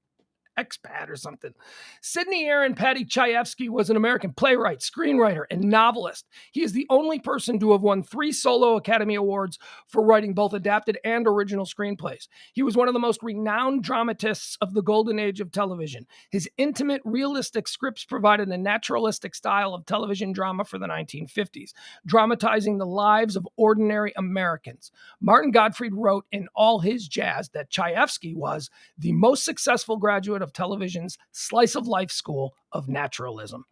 expat or something. Sidney Aaron Paddy Chayefsky was an American playwright, screenwriter, and novelist. He is the only person to have won 3 solo Academy Awards for writing both adapted and original screenplays. He was one of the most renowned dramatists of the golden age of television. His intimate, realistic scripts provided a naturalistic style of television drama for the 1950s, dramatizing the lives of ordinary Americans. Martin Gottfried wrote in All His Jazz that Chayefsky was the most successful graduate of television's slice of life school of naturalism.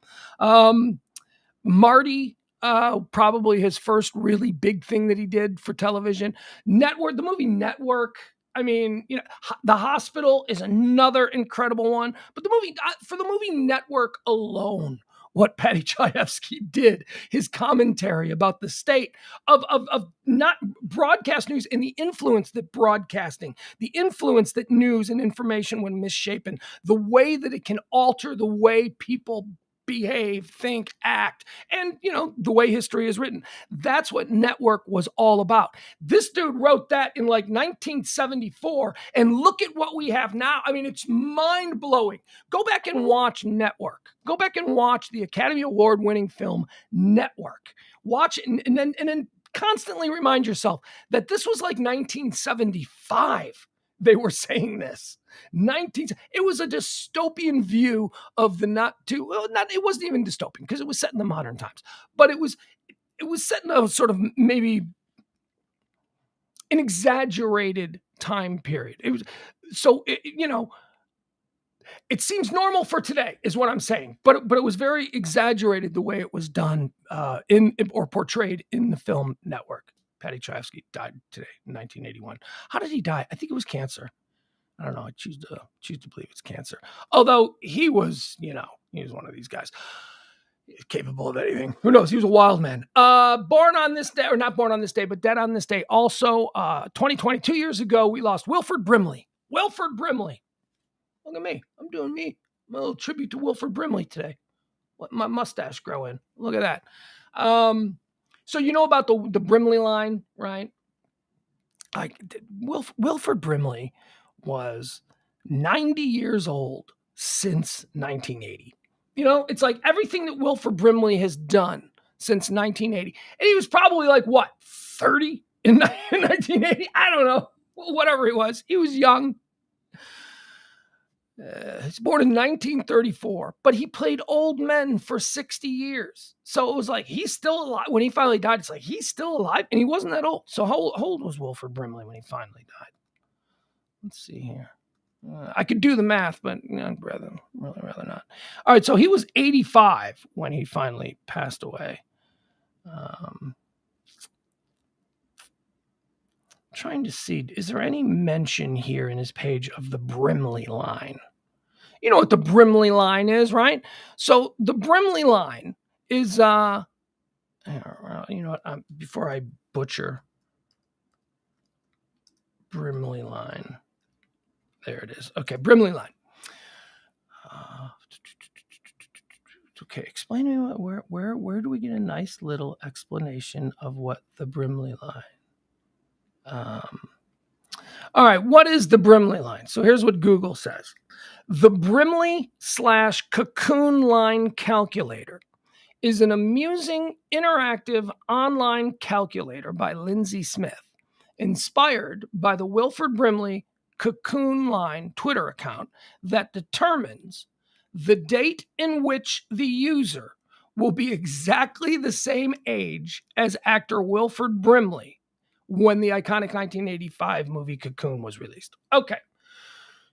Marty, probably his first really big thing that he did for television. Network, the movie Network. I mean, you know, The Hospital is another incredible one. But the movie, for the movie Network alone, what Paddy Chayefsky did, his commentary about the state of not broadcast news and the influence that broadcasting, the influence that news and information, when misshapen, the way that it can alter the way people behave, think, act, and, you know, the way history is written. That's what Network was all about. This dude wrote that in like 1974, and look at what we have now. I mean, it's mind-blowing. Go back and watch Network. Go back and watch the Academy Award-winning film Network. Watch it and then constantly remind yourself that this was like 1975. They were saying this. It was a dystopian view of the it wasn't even dystopian because it was set in the modern times, but it was set in a sort of maybe an exaggerated time period. It was it seems normal for today is what I'm saying, but it was very exaggerated the way it was done or portrayed in the film Network. Paddy Chayefsky died today in 1981. How did he die? I think it was cancer. I don't know. I choose to believe it's cancer. Although he was one of these guys capable of anything. Who knows? He was a wild man. Born on this day, or not born on this day, but dead on this day. Also, 22 years ago, we lost Wilford Brimley. Wilford Brimley. Look at me. I'm doing me. I'm a little tribute to Wilford Brimley today. Let my mustache grow in. Look at that. So you know about the Brimley line, right? Like Wilford Brimley was 90 years old since 1980. You know, it's like everything that Wilford Brimley has done since 1980. And he was probably like, what, 30 in 1980? I don't know. Whatever he was. He was young. He's born in 1934, but he played old men for 60 years. So it was like, he's still alive. When he finally died, it's like, he's still alive, and he wasn't that old. So how old was Wilford Brimley when he finally died? Let's see here. I could do the math, but I'd rather not. All right, so he was 85 when he finally passed away. Trying to see, is there any mention here in his page of the Brimley line? You know what the Brimley line is, right? So the Brimley line is, you know what, before I butcher Brimley line, there it is. Okay, Brimley line. Okay, explain to me where do we get a nice little explanation of what the Brimley line? All right, what is the Brimley line? So here's what Google says. The Brimley/Cocoon line calculator is an amusing, interactive online calculator by Lindsay Smith, inspired by the Wilford Brimley Cocoon line Twitter account that determines the date in which the user will be exactly the same age as actor Wilford Brimley when the iconic 1985 movie Cocoon was released. Okay.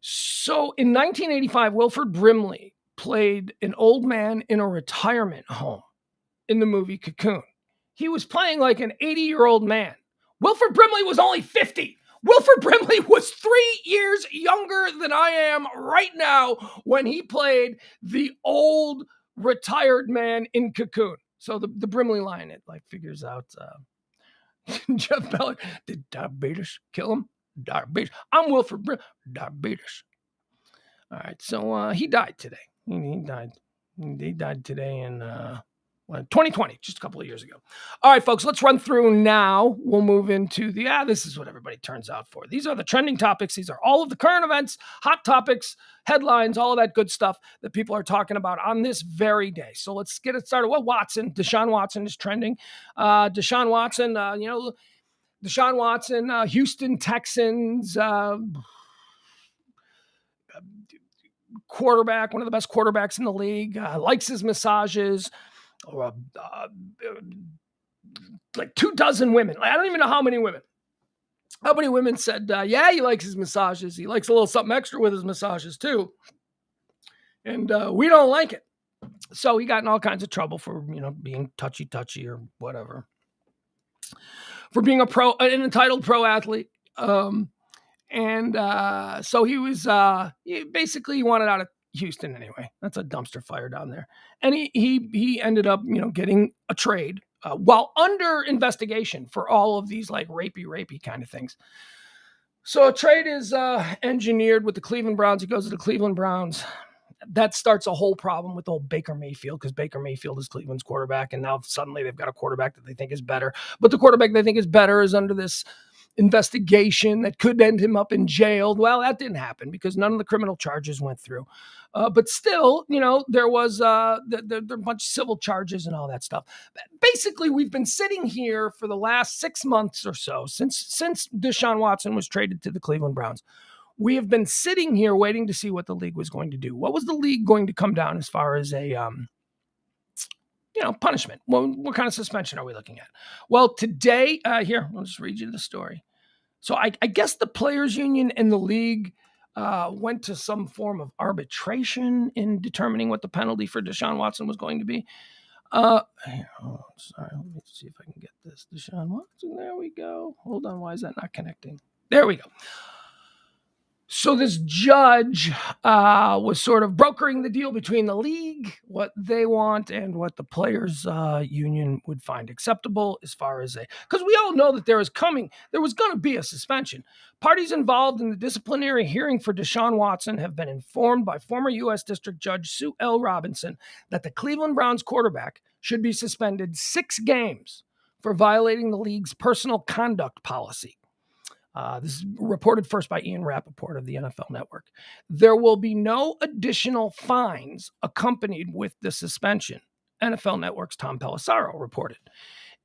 So in 1985, Wilford Brimley played an old man in a retirement home in the movie Cocoon. He was playing like an 80-year-old man. Wilford Brimley was only 50. Wilford Brimley was 3 years younger than I am right now when he played the old retired man in Cocoon. So the Brimley line, it like figures out Jeff Ballard, did diabetes kill him? Diabetes. I'm Wilford Brimley. Diabetes. All right, so he died today. He died today in 2020, just a couple of years ago. All right, folks, let's run through now. We'll move into this is what everybody turns out for. These are the trending topics. These are all of the current events, hot topics, headlines, all of that good stuff that people are talking about on this very day. So let's get it started. Well, Deshaun Watson is trending. Deshaun Watson, Houston Texans, quarterback, one of the best quarterbacks in the league, likes his massages. Like 24 women. I don't even know how many women. How many women said, yeah, he likes his massages. He likes a little something extra with his massages too. And we don't like it. So he got in all kinds of trouble for, being touchy or whatever. For being an entitled pro athlete. So he was, he wanted out of Houston anyway. That's a dumpster fire down there. And he ended up, getting a trade while under investigation for all of these like rapey kind of things. So a trade is engineered with the Cleveland Browns. He goes to the Cleveland Browns. That starts a whole problem with old Baker Mayfield, because Baker Mayfield is Cleveland's quarterback, and now suddenly they've got a quarterback that they think is better. But the quarterback they think is better is under this investigation that could end him up in jail. Well, that didn't happen because none of the criminal charges went through. But still, there was there are a bunch of civil charges and all that stuff. Basically, we've been sitting here for the last 6 months or so since Deshaun Watson was traded to the Cleveland Browns. We have been sitting here waiting to see what the league was going to do. What was the league going to come down as far as a punishment? What kind of suspension are we looking at? Well, today, here, I'll just read you the story. So I guess the players union and the league went to some form of arbitration in determining what the penalty for Deshaun Watson was going to be. Sorry, let me see if I can get this. Deshaun Watson, there we go. Hold on, why is that not connecting? There we go. So this judge was sort of brokering the deal between the league, what they want, and what the players union would find acceptable as far as because we all know that there was going to be a suspension. Parties involved in the disciplinary hearing for Deshaun Watson have been informed by former U.S. District Judge Sue L. Robinson that the Cleveland Browns quarterback should be suspended 6 games for violating the league's personal conduct policy. This is reported first by Ian Rappaport of the NFL Network. There will be no additional fines accompanied with the suspension, NFL Network's Tom Pelissero reported.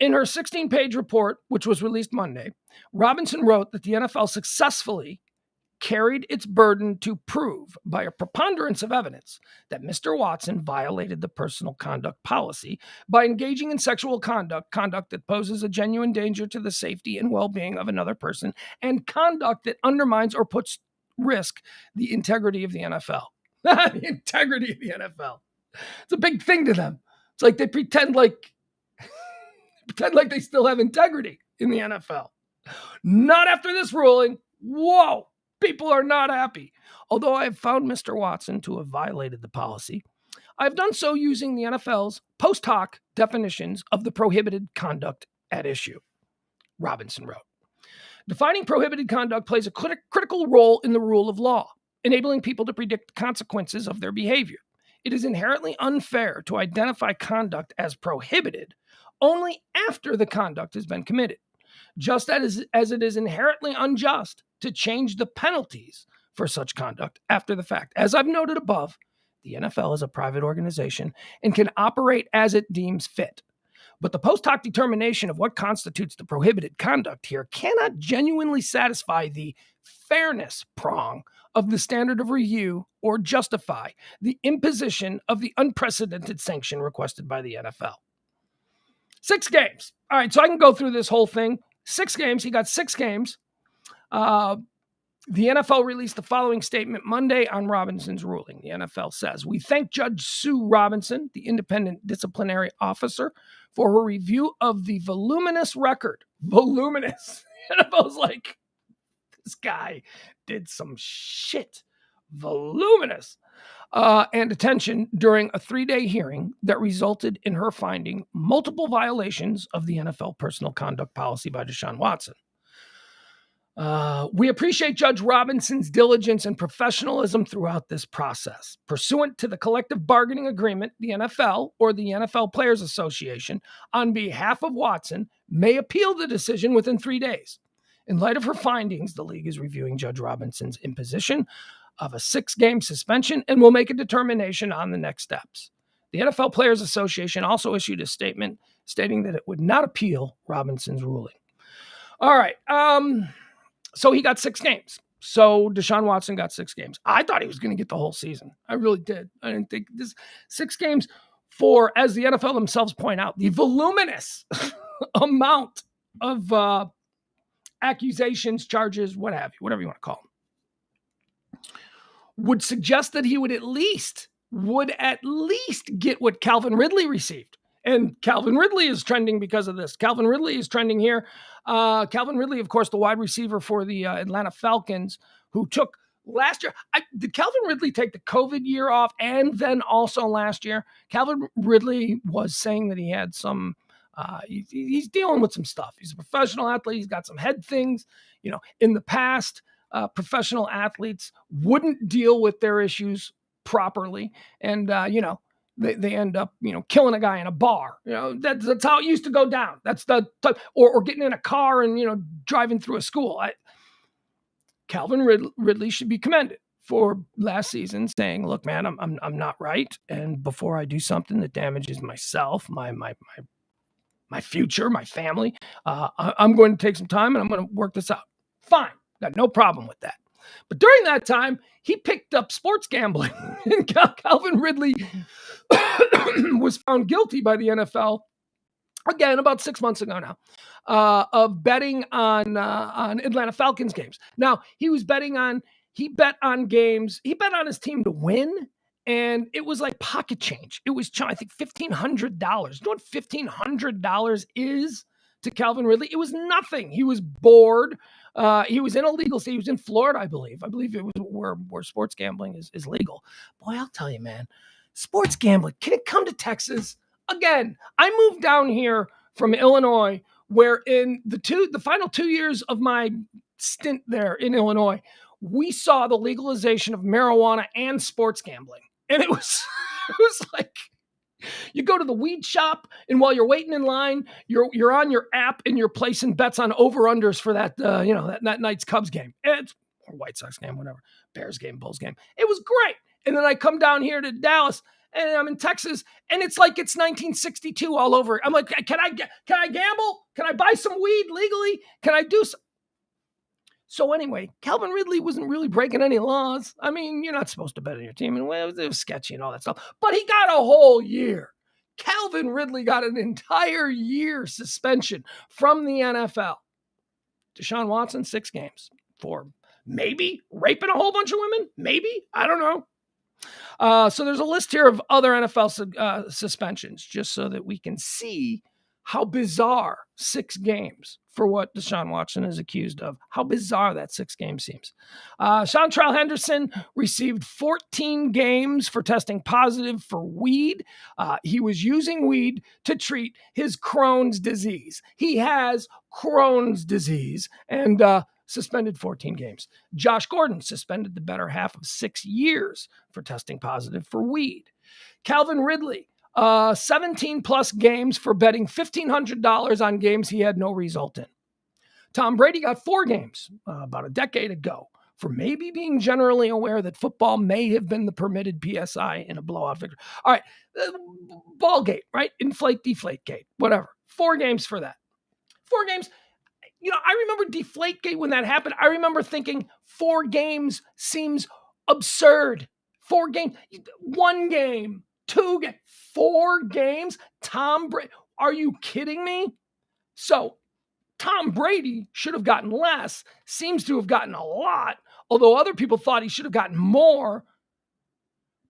In her 16-page report, which was released Monday, Robinson wrote that the NFL successfully carried its burden to prove by a preponderance of evidence that Mr. Watson violated the personal conduct policy by engaging in sexual conduct that poses a genuine danger to the safety and well-being of another person, and conduct that undermines or puts risk the integrity of the NFL. The integrity of the NFL. It's a big thing to them. It's like they pretend like they still have integrity in the NFL. Not after this ruling. Whoa. People are not happy. Although I have found Mr. Watson to have violated the policy, I have done so using the NFL's post hoc definitions of the prohibited conduct at issue, Robinson wrote. Defining prohibited conduct plays a critical role in the rule of law, enabling people to predict consequences of their behavior. It is inherently unfair to identify conduct as prohibited only after the conduct has been committed, just as it is inherently unjust to change the penalties for such conduct after the fact. As I've noted above, the NFL is a private organization and can operate as it deems fit. But the post hoc determination of what constitutes the prohibited conduct here cannot genuinely satisfy the fairness prong of the standard of review or justify the imposition of the unprecedented sanction requested by the NFL. 6 games. All right, so I can go through this whole thing. 6 games. He got 6 games. The NFL released the following statement Monday on Robinson's ruling. The NFL says, "We thank Judge Sue Robinson, the independent disciplinary officer, for her review of the voluminous record." Voluminous. NFL's like, this guy did some shit. Voluminous. And attention during a 3-day hearing that resulted in her finding multiple violations of the NFL personal conduct policy by Deshaun Watson. We appreciate Judge Robinson's diligence and professionalism throughout this process. Pursuant to the collective bargaining agreement, the NFL or the NFL Players Association, on behalf of Watson, may appeal the decision within 3 days. In light of her findings, the league is reviewing Judge Robinson's imposition of a 6-game suspension and will make a determination on the next steps. The NFL Players Association also issued a statement stating that it would not appeal Robinson's ruling. All right. So he got 6 games. So Deshaun Watson got 6 games. I thought he was going to get the whole season. I really did. I didn't think this 6 games for, as the NFL themselves point out, the voluminous amount of accusations, charges, whatever you want to call them, would suggest that he would at least get what Calvin Ridley received. And Calvin Ridley is trending because of this. Calvin Ridley is trending here. Calvin Ridley, of course, the wide receiver for the Atlanta Falcons, who took last year. Did Calvin Ridley take the COVID year off and then also last year? Calvin Ridley was saying that he had some, he's dealing with some stuff. He's a professional athlete. He's got some head things. In the past, professional athletes wouldn't deal with their issues properly. And, they end up, killing a guy in a bar. That's how it used to go down. That's or getting in a car and, driving through a school. Calvin Ridley should be commended for last season saying, look, man, I'm not right. And before I do something that damages myself, my future, my family, I'm going to take some time and I'm going to work this out. Fine. Got no problem with that. But during that time, he picked up sports gambling. And Calvin Ridley was found guilty by the NFL, again, about 6 months ago now, of betting on Atlanta Falcons games. Now, he bet on games. He bet on his team to win, and it was like pocket change. It was, I think, $1,500. You know what $1,500 is to Calvin Ridley? It was nothing. He was bored. He was in a legal state. He was in Florida, I believe. I believe it was where sports gambling is legal. Boy, I'll tell you, man, sports gambling, can it come to Texas? Again, I moved down here from Illinois, where in the final 2 years of my stint there in Illinois, we saw the legalization of marijuana and sports gambling. And it was like, you go to the weed shop, and while you're waiting in line, you're on your app and you're placing bets on over-unders for that that night's Cubs game. Or White Sox game, whatever. Bears game, Bulls game. It was great. And then I come down here to Dallas, and I'm in Texas, and it's like it's 1962 all over. I'm like, can I gamble? Can I buy some weed legally? Can I do some? So anyway, Calvin Ridley wasn't really breaking any laws. I mean, you're not supposed to bet on your team, and it was sketchy and all that stuff. But he got a whole year. Calvin Ridley got an entire year suspension from the NFL. Deshaun Watson, 6 games for maybe raping a whole bunch of women. Maybe. I don't know. So there's a list here of other NFL suspensions, just so that we can see how bizarre 6 games for what Deshaun Watson is accused of. How bizarre that 6 games seems. Chantrell Henderson received 14 games for testing positive for weed. He was using weed to treat his Crohn's disease. He has Crohn's disease and suspended 14 games. Josh Gordon suspended the better half of 6 years for testing positive for weed. Calvin Ridley, 17 plus games for betting $1,500 on games he had no result in. Tom Brady got 4 games about a decade ago for maybe being generally aware that football may have been the permitted PSI in a blowout victory. All right, ball gate, right? Inflate, deflate gate, whatever. 4 games for that. 4 games. I remember Deflategate when that happened. I remember thinking 4 games seems absurd. 4 games, 1 game, 2 games, 4 games. Tom Brady, are you kidding me? So Tom Brady should have gotten less, seems to have gotten a lot, although other people thought he should have gotten more.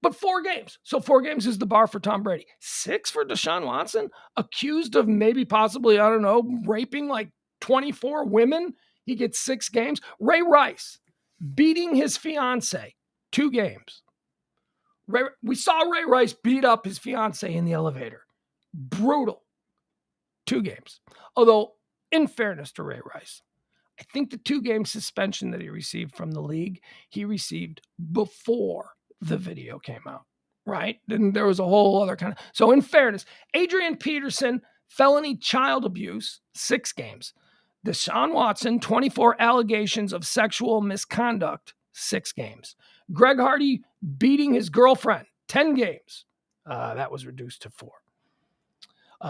But 4 games. So 4 games is the bar for Tom Brady. 6 for Deshaun Watson, accused of maybe possibly, I don't know, raping like 24 women. He gets 6 games. Ray Rice beating his fiance, 2 games. We saw Ray Rice beat up his fiance in the elevator. Brutal. 2 games. Although, in fairness to Ray Rice, I think the 2-game suspension that he received from the league, he received before the video came out, right? Then there was a whole other kind of... So in fairness, Adrian Peterson, felony child abuse, 6 games. Deshaun Watson, 24 allegations of sexual misconduct, 6 games. Greg Hardy beating his girlfriend, 10 games. That was reduced to 4.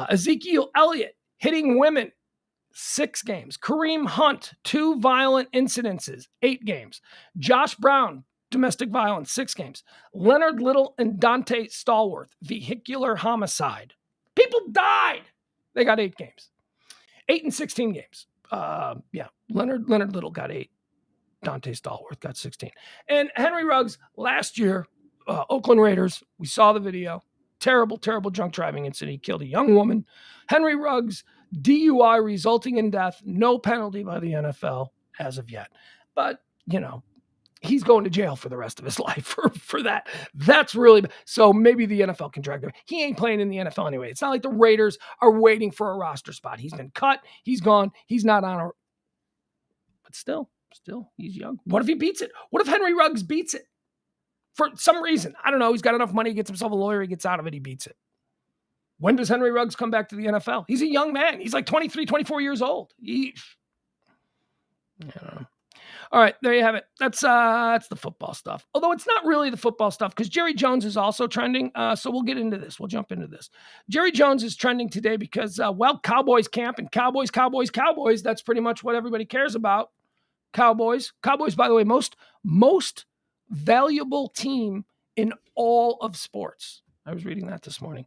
Ezekiel Elliott hitting women, 6 games. Kareem Hunt, 2 violent incidences, 8 games. Josh Brown, domestic violence, 6 games. Leonard Little and Dante Stallworth, vehicular homicide. People died. They got 8 games. 8 and 16 games. Leonard Little got 8. Dante Stallworth got 16. And Henry Ruggs, last year, Oakland Raiders, we saw the video. Terrible, terrible drunk driving incident. He killed a young woman. Henry Ruggs, DUI resulting in death. No penalty by the NFL as of yet. But, he's going to jail for the rest of his life for that. That's really... So maybe the NFL can drag him. He ain't playing in the NFL anyway. It's not like the Raiders are waiting for a roster spot. He's been cut. He's gone. He's not on a... But still, he's young. What if he beats it? What if Henry Ruggs beats it? For some reason, I don't know, he's got enough money, he gets himself a lawyer, he gets out of it, he beats it. When does Henry Ruggs come back to the NFL? He's a young man. He's like 23, 24 years old. I don't know. All right, there you have it. That's the football stuff. Although it's not really the football stuff because Jerry Jones is also trending. So we'll get into this. We'll jump into this. Jerry Jones is trending today because, Cowboys camp and Cowboys. That's pretty much what everybody cares about. Cowboys, by the way, most valuable team in all of sports. I was reading that this morning.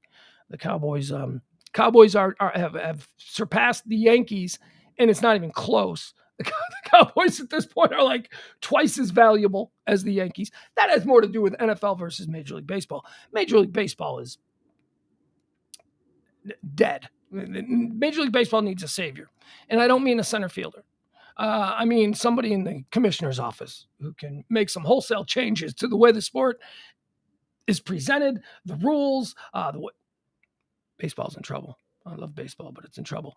The Cowboys have surpassed the Yankees, and it's not even close. The Cowboys at this point are like twice as valuable as the Yankees. That has more to do with NFL versus Major League Baseball. Major League Baseball is dead. Major League Baseball needs a savior, and I don't mean a center fielder. I mean, somebody in the commissioner's office who can make some wholesale changes to the way the sport is presented, the rules, baseball's in trouble. I love baseball, but it's in trouble.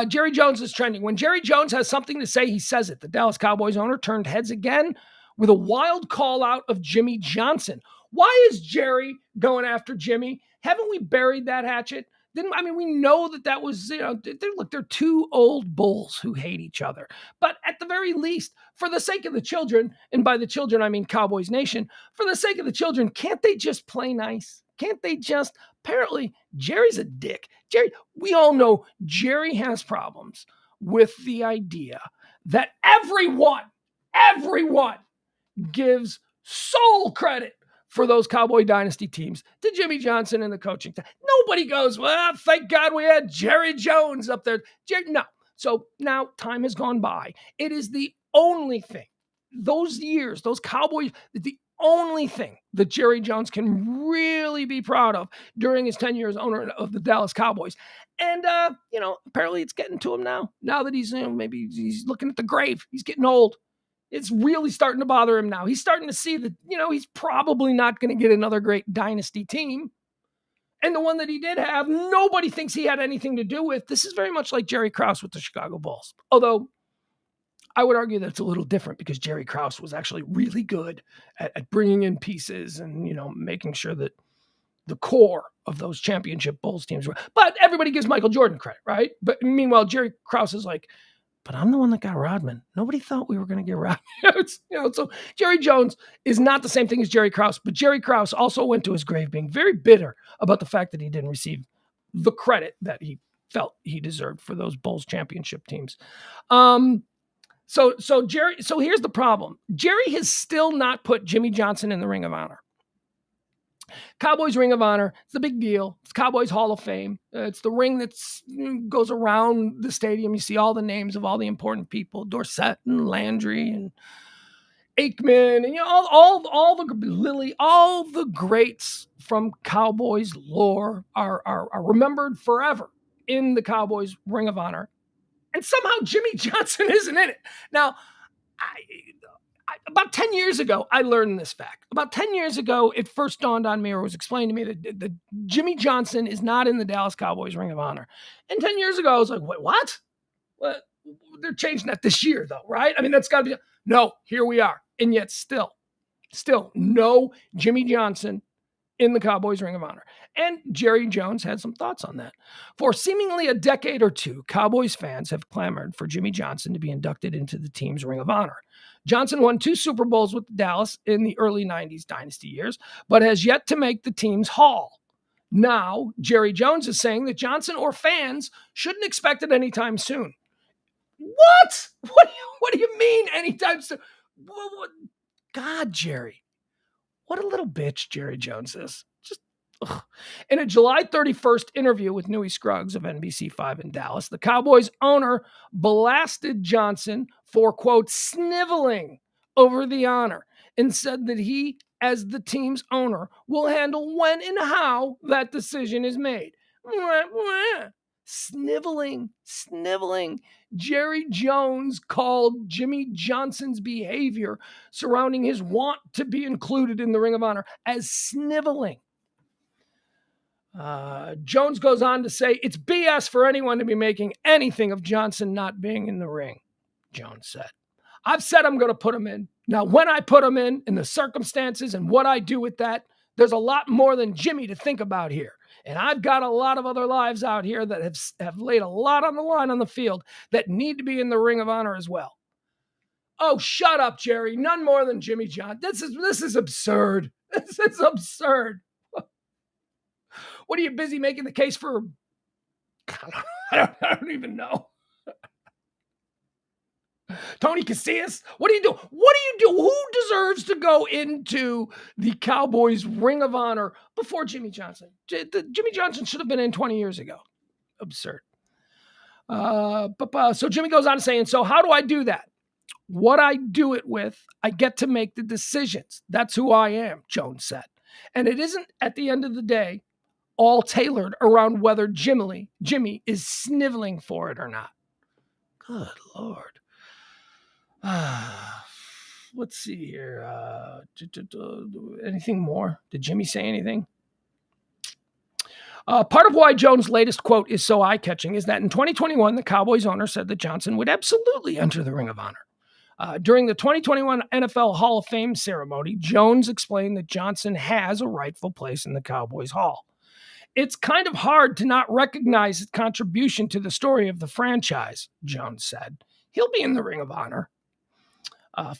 Jerry Jones is trending. When Jerry Jones has something to say, he says it. The Dallas Cowboys owner turned heads again with a wild call out of Jimmy Johnson. Why is Jerry going after Jimmy? Haven't we buried that hatchet? We know that was, they're 2 old bulls who hate each other. But at the very least, for the sake of the children, and by the children, I mean Cowboys Nation, for the sake of the children, can't they just play nice? Can't they just... Apparently, Jerry's a dick. We all know Jerry has problems with the idea that everyone gives sole credit for those Cowboy Dynasty teams to Jimmy Johnson and the coaching. Nobody goes, well, thank God we had Jerry Jones up there. No. So now time has gone by. It is the only thing, those years, those Cowboys, the only thing that Jerry Jones can really be proud of during his tenure as owner of the Dallas Cowboys. And, apparently it's getting to him now. Now that he's, maybe he's looking at the grave. He's getting old. It's really starting to bother him now. He's starting to see that, he's probably not going to get another great dynasty team. And the one that he did have, nobody thinks he had anything to do with. This is very much like Jerry Krause with the Chicago Bulls. Although I would argue that it's a little different because Jerry Krause was actually really good at bringing in pieces and, making sure that the core of those championship Bulls teams were. But everybody gives Michael Jordan credit, right? But meanwhile, Jerry Krause is like, but I'm the one that got Rodman. Nobody thought we were going to get Rodman. So Jerry Jones is not the same thing as Jerry Krause, but Jerry Krause also went to his grave being very bitter about the fact that he didn't receive the credit that he felt he deserved for those Bulls championship teams. So here's the problem. Jerry has still not put Jimmy Johnson in the Ring of Honor. Cowboys Ring of Honor, it's a big deal. It's Cowboys Hall of Fame. It's the ring that goes around the stadium. You see all the names of all the important people, Dorsett and Landry and Aikman, and all the Lilly, all the greats from Cowboys lore are remembered forever in the Cowboys Ring of Honor. And somehow Jimmy Johnson isn't in it. Now, about 10 years ago, I learned this fact. About 10 years ago, it first dawned on me or was explained to me that Jimmy Johnson is not in the Dallas Cowboys Ring of Honor. And 10 years ago, I was like, wait, what? they're changing that this year, though, right? I mean, that's got to be. No, here we are. And yet still no Jimmy Johnson in the Cowboys Ring of Honor. And Jerry Jones had some thoughts on that. For seemingly a decade or two, Cowboys fans have clamored for Jimmy Johnson to be inducted into the team's Ring of Honor. Johnson won 2 Super Bowls with Dallas in the early 90s dynasty years, but has yet to make the team's hall. Now, Jerry Jones is saying that Johnson or fans shouldn't expect it anytime soon. What? What do you mean anytime soon? God, Jerry. What a little bitch Jerry Jones is. Just ugh. In a July 31st interview with Newy Scruggs of NBC5 in Dallas, the Cowboys owner blasted Johnson for, quote, sniveling over the honor and said that he, as the team's owner, will handle when and how that decision is made. Sniveling. Jerry Jones called Jimmy Johnson's behavior surrounding his want to be included in the Ring of Honor as sniveling. Jones goes on to say, it's BS for anyone to be making anything of Johnson not being in the ring, Jones said. I've said I'm going to put him in. Now, when I put him in the circumstances and what I do with that, there's a lot more than Jimmy to think about here. And I've got a lot of other lives out here that have laid a lot on the line on the field that need to be in the Ring of Honor as well. Oh, shut up, Jerry. None more than Jimmy John. This is absurd. This is absurd. What are you busy making the case for? I don't even know. Tony Casillas? What do you do? Who deserves to go into the Cowboys Ring of Honor before Jimmy Johnson? Jimmy Johnson should have been in 20 years ago. Absurd. So Jimmy goes on to say, and so how do I do that? What I do it with, I get to make the decisions. That's who I am, Jones said. And it isn't, at the end of the day, all tailored around whether Jimmy is sniveling for it or not. Good Lord. Let's see here. Anything more? Did Jimmy say anything? Part of why Jones' latest quote is so eye-catching is that in 2021, the Cowboys owner said that Johnson would absolutely enter the Ring of Honor. During the 2021 NFL Hall of Fame ceremony, Jones explained that Johnson has a rightful place in the Cowboys Hall. It's kind of hard to not recognize his contribution to the story of the franchise, Jones said. He'll be in the Ring of Honor. And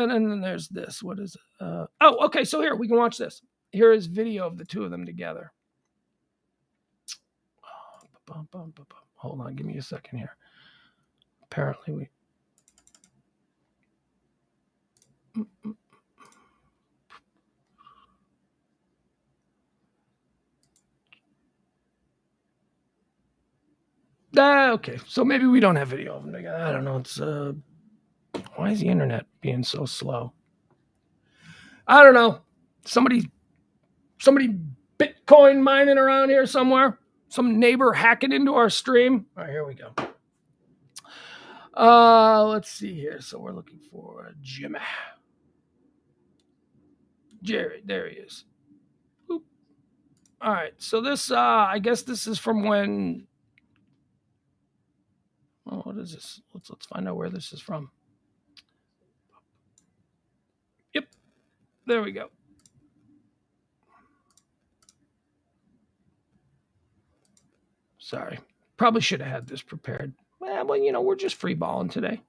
then there's this. What is it? Okay. So here, we can watch this. Here is video of the two of them together. Hold on. Give me a second here. Apparently we... Okay. So maybe we don't have video of them together. I don't know. It's... Why is the internet being so slow? I don't know. Somebody Bitcoin mining around here somewhere. Some neighbor hacking into our stream. All right, here we go. Let's see here. So we're looking for Jimmy. Jerry, there he is. Boop. All right, so this, I guess this is from when... Oh, what is this? Let's find out where this is from. Yep, there we go. Sorry, probably should have had this prepared. Well, you know, we're just free balling today.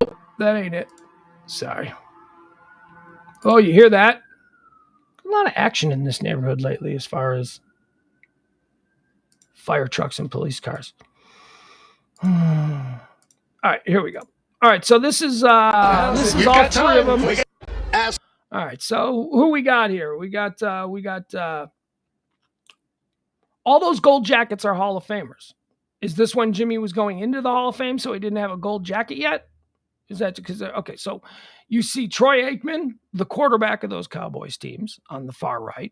Nope, that ain't it. Sorry. Oh, you hear that? A lot of action in this neighborhood lately as far as fire trucks and police cars. All right, here we go. All right, so this is all three of them. All right, so who we got here? We got all those gold jackets are Hall of Famers. Is this when Jimmy was going into the Hall of Fame, so he didn't have a gold jacket yet? Is that because okay? So you see Troy Aikman, the quarterback of those Cowboys teams, on the far right.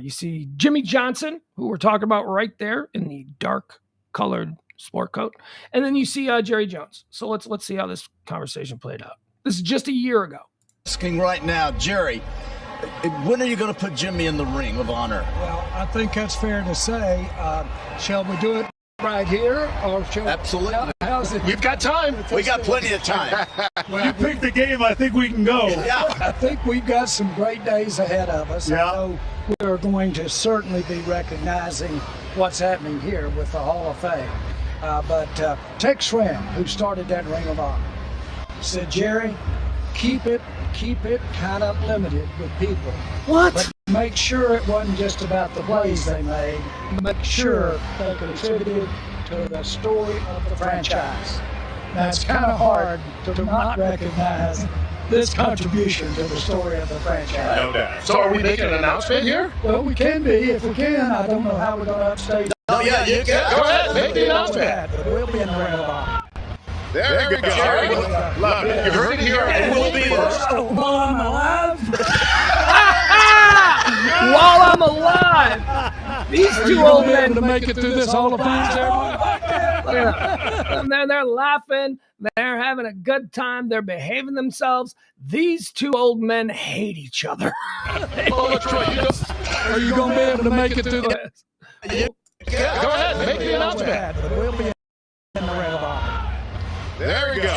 You see Jimmy Johnson, who we're talking about right there in the dark colored sport coat, and then you see Jerry Jones. So let's see how this conversation played out. This is just a year ago. Asking right now, Jerry, When are you going to put Jimmy in the ring of honor? Well, I think that's fair to say. Shall we do it right here, or shall Absolutely. How's it? We've got time. We got plenty of time. Well, you picked the game. I think we can go. Yeah. I think we've got some great days ahead of us. Yeah. I know we're going to certainly be recognizing what's happening here with the Hall of Fame. But Tex Schramm, who started that Ring of Honor, said, Jerry, keep it kind of limited with people. What? But make sure it wasn't just about the plays they made. Make sure they contributed to the story of the franchise. Now, it's kind of hard to not recognize this contribution to the story of the franchise. No doubt. So are we making an announcement here? Well, we can be, if we can. I don't know how we're going to upstage. Oh, yeah, you can. Go ahead, make the announcement. But we'll be in the Ring of Honor. There we go. Love it. You heard it here. And we'll be first. While I'm alive. While I'm alive. These two old men to make it through this Hall of Fame ceremony. Look at them. And they're laughing. They're having a good time. They're behaving themselves. These two old men hate each other. Are you going to be able to make it through this? Go ahead, make the announcement. But we'll be in the Ring of Honor. There we go.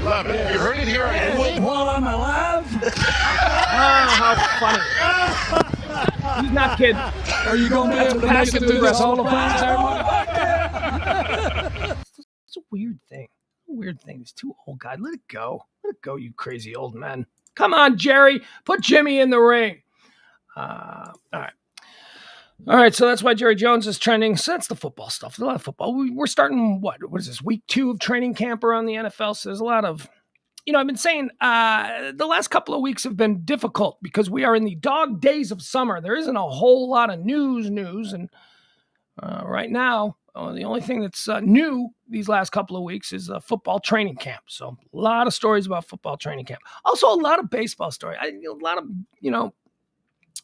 Love it. You heard it here. And While I'm alive. How funny. He's not kidding. Are you going to be able to make it through this Hall of Fame ceremony? It's a weird thing. These two old guys. Let it go. Let it go, you crazy old men. Come on, Jerry. Put Jimmy in the ring. All right. So that's why Jerry Jones is trending. So that's the football stuff. There's a lot of football. We're starting, what is this, week 2 of training camp around the NFL. So there's a lot of, I've been saying the last couple of weeks have been difficult because we are in the dog days of summer. There isn't a whole lot of news. And right now, the only thing that's new these last couple of weeks is football training camp. So a lot of stories about football training camp. Also a lot of baseball story. A lot of,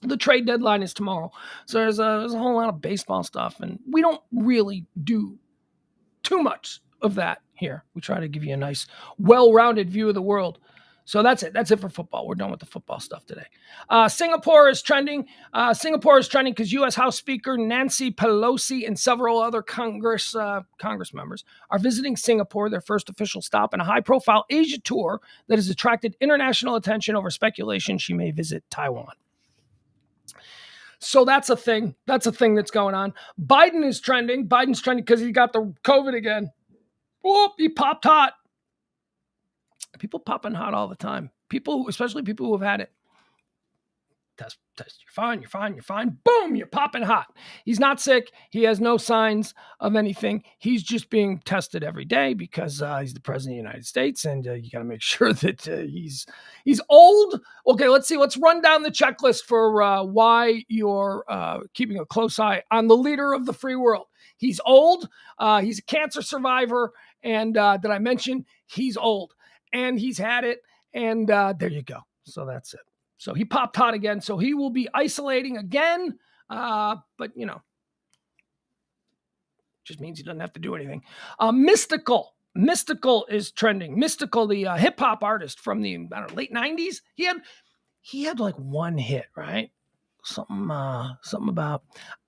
the trade deadline is tomorrow. So there's a whole lot of baseball stuff. And we don't really do too much of that here. We try to give you a nice, well-rounded view of the world. So that's it. That's it for football. We're done with the football stuff today. Singapore is trending. Singapore is trending because U.S. House Speaker Nancy Pelosi and several other Congress members are visiting Singapore, their first official stop in a high-profile Asia tour that has attracted international attention over speculation she may visit Taiwan. So that's a thing. That's a thing that's going on. Biden is trending. Biden's trending because he got the COVID again. Whoop, he popped hot. People popping hot all the time. Especially people who have had it. Test. You're fine. Boom, you're popping hot. He's not sick. He has no signs of anything. He's just being tested every day because he's the president of the United States, and you got to make sure that he's old. Okay, let's see. Let's run down the checklist for why you're keeping a close eye on the leader of the free world. He's old. He's a cancer survivor, and did I mention he's old? And he's had it, and there you go. So that's it. So he popped hot again, so he will be isolating again, but, just means he doesn't have to do anything. Mystical is trending. Mystical, the hip-hop artist from the late 90s, he had like one hit, right? Something about,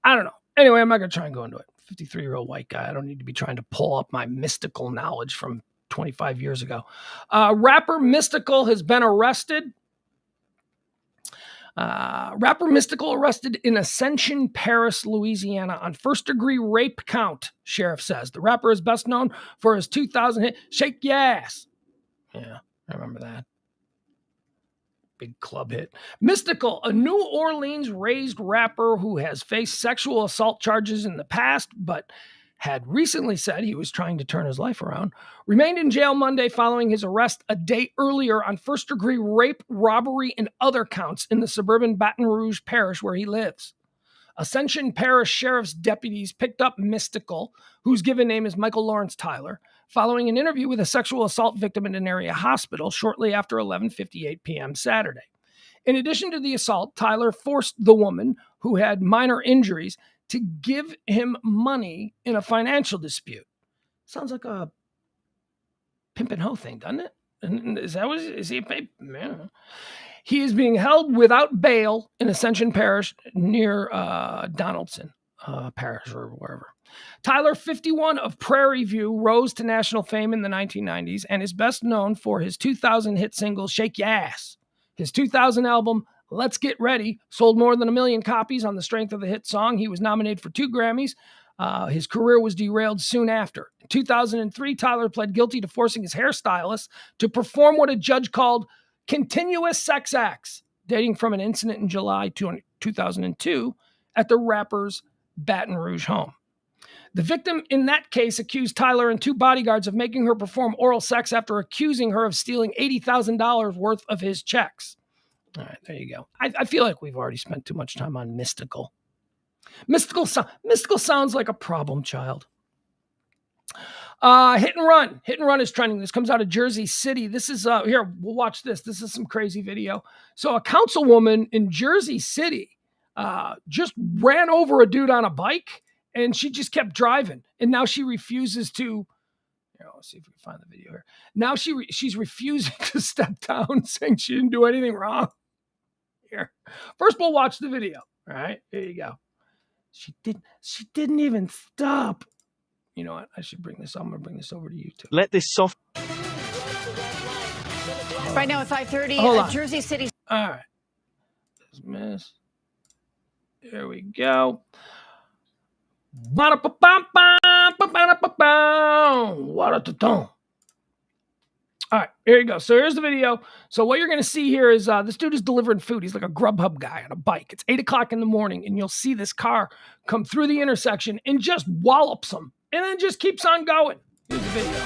I don't know. Anyway, I'm not going to try and go into it. 53-year-old white guy. I don't need to be trying to pull up my mystical knowledge from 25 years ago. Rapper Mystical has been arrested. Rapper Mystical arrested in Ascension, Paris, Louisiana on first-degree rape count, sheriff says. The rapper is best known for his 2000 hit, Shake Your Ass. Yeah, I remember that. Big club hit. Mystical, a New Orleans-raised rapper who has faced sexual assault charges in the past, but had recently said he was trying to turn his life around, remained in jail Monday following his arrest a day earlier on first-degree rape, robbery, and other counts in the suburban Baton Rouge parish where he lives. Ascension Parish Sheriff's deputies picked up Mystical, whose given name is Michael Lawrence Tyler, following an interview with a sexual assault victim in an area hospital shortly after 11:58 p.m. Saturday. In addition to the assault, Tyler forced the woman, who had minor injuries, to give him money in a financial dispute. Sounds like a pimp and hoe thing, doesn't it? Is that what is he? Man. He is being held without bail in Ascension Parish near Donaldson Parish or wherever. Tyler, 51 of Prairie View, rose to national fame in the 1990s and is best known for his 2000 hit single, Shake Ya Ass. His 2000 album, Let's Get Ready, sold more than 1 million copies on the strength of the hit song. He was nominated for 2 Grammys. His career was derailed soon after. In 2003, Tyler pled guilty to forcing his hairstylist to perform what a judge called continuous sex acts, dating from an incident in July 2002 at the rapper's Baton Rouge home. The victim in that case accused Tyler and 2 bodyguards of making her perform oral sex after accusing her of stealing $80,000 worth of his checks. All right, there you go. I feel like we've already spent too much time on mystical. Mystical sounds like a problem child. Hit and Run. Hit and Run is trending. This comes out of Jersey City. This is, here, we'll watch this. This is some crazy video. So a councilwoman in Jersey City just ran over a dude on a bike, and she just kept driving. And now she refuses to, let's see if we can find the video here. Now she's refusing to step down, saying she didn't do anything wrong. Here. First, we'll watch the video. All right, here you go. She didn't even stop. You know what? I should bring this. I'm going to bring this over to you too. Let this soft. Right now at 5:30, Jersey City. All right. Dismiss. There we go. All right, here you go. So here's the video. So what you're going to see here is this dude is delivering food. He's like a Grubhub guy on a bike. It's 8 o'clock in the morning, and you'll see this car come through the intersection and just wallops him, and then just keeps on going. Here's the video.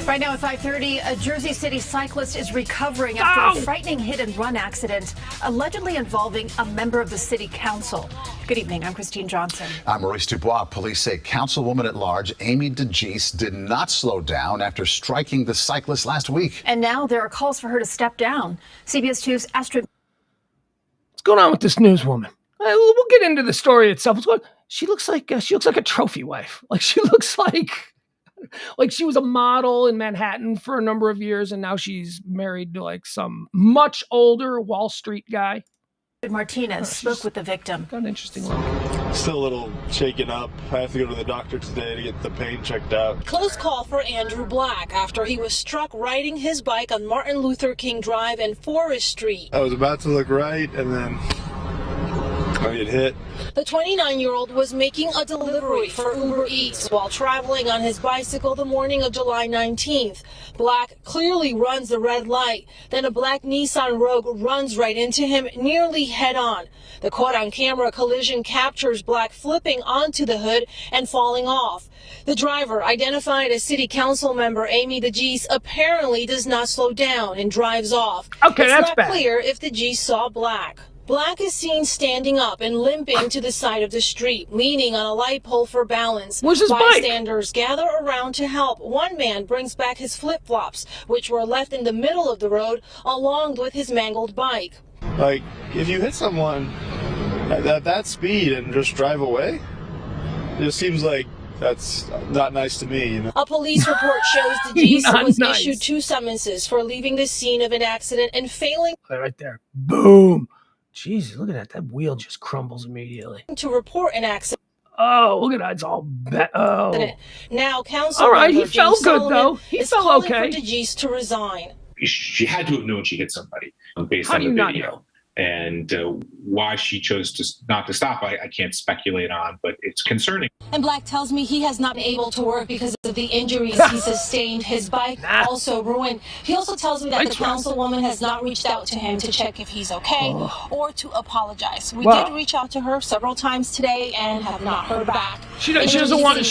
Right now at 5:30, a Jersey City cyclist is recovering after a frightening hit-and-run accident, allegedly involving a member of the city council. Good evening. I'm Christine Johnson. I'm Maurice Dubois. Police say Councilwoman at Large Amy DeGise did not slow down after striking the cyclist last week. And now there are calls for her to step down. CBS 2's Astrid. What's going on with this newswoman? We'll get into the story itself. She looks like a trophy wife. Like she looks like she was a model in Manhattan for a number of years, and now she's married to like some much older Wall Street guy. Martinez spoke with the victim. Got an interesting look. Still a little shaken up. I have to go to the doctor today to get the pain checked out. Close call for Andrew Black after he was struck riding his bike on Martin Luther King Drive and Forest Street. I was about to look right, and then I get hit. The 29-year-old was making a delivery for Uber Eats while traveling on his bicycle the morning of July 19th. Black clearly runs the red light. Then a black Nissan Rogue runs right into him, nearly head-on. The caught-on-camera collision captures Black flipping onto the hood and falling off. The driver, identified as City Council member Amy DeGise, apparently does not slow down and drives off. Okay, that's bad. It's not clear if DeGise saw Black. Black is seen standing up and limping to the side of the street, leaning on a light pole for balance. Where's his bike? Bystanders gather around to help. One man brings back his flip-flops, which were left in the middle of the road, along with his mangled bike. Like, if you hit someone at that speed and just drive away, it just seems like that's not nice to me. You know? A police report shows DeGise was issued 2 summonses for leaving the scene of an accident and failing. Right there. Boom. Jesus, look at that. That wheel just crumbles immediately. To report an accident. Oh, look at that. It's all bad. Oh. Now, council. All right, he felt good, though. He felt okay. For DeGise to resign. She had to have known she hit somebody based How on do the you video. Not know? And why she chose not to stop, I can't speculate on, but it's concerning. And Black tells me he has not been able to work because of the injuries he sustained. His bike also ruined. He also tells me that the councilwoman has not reached out to him to check if he's okay or to apologize. We did reach out to her several times today and have not heard back. She doesn't want to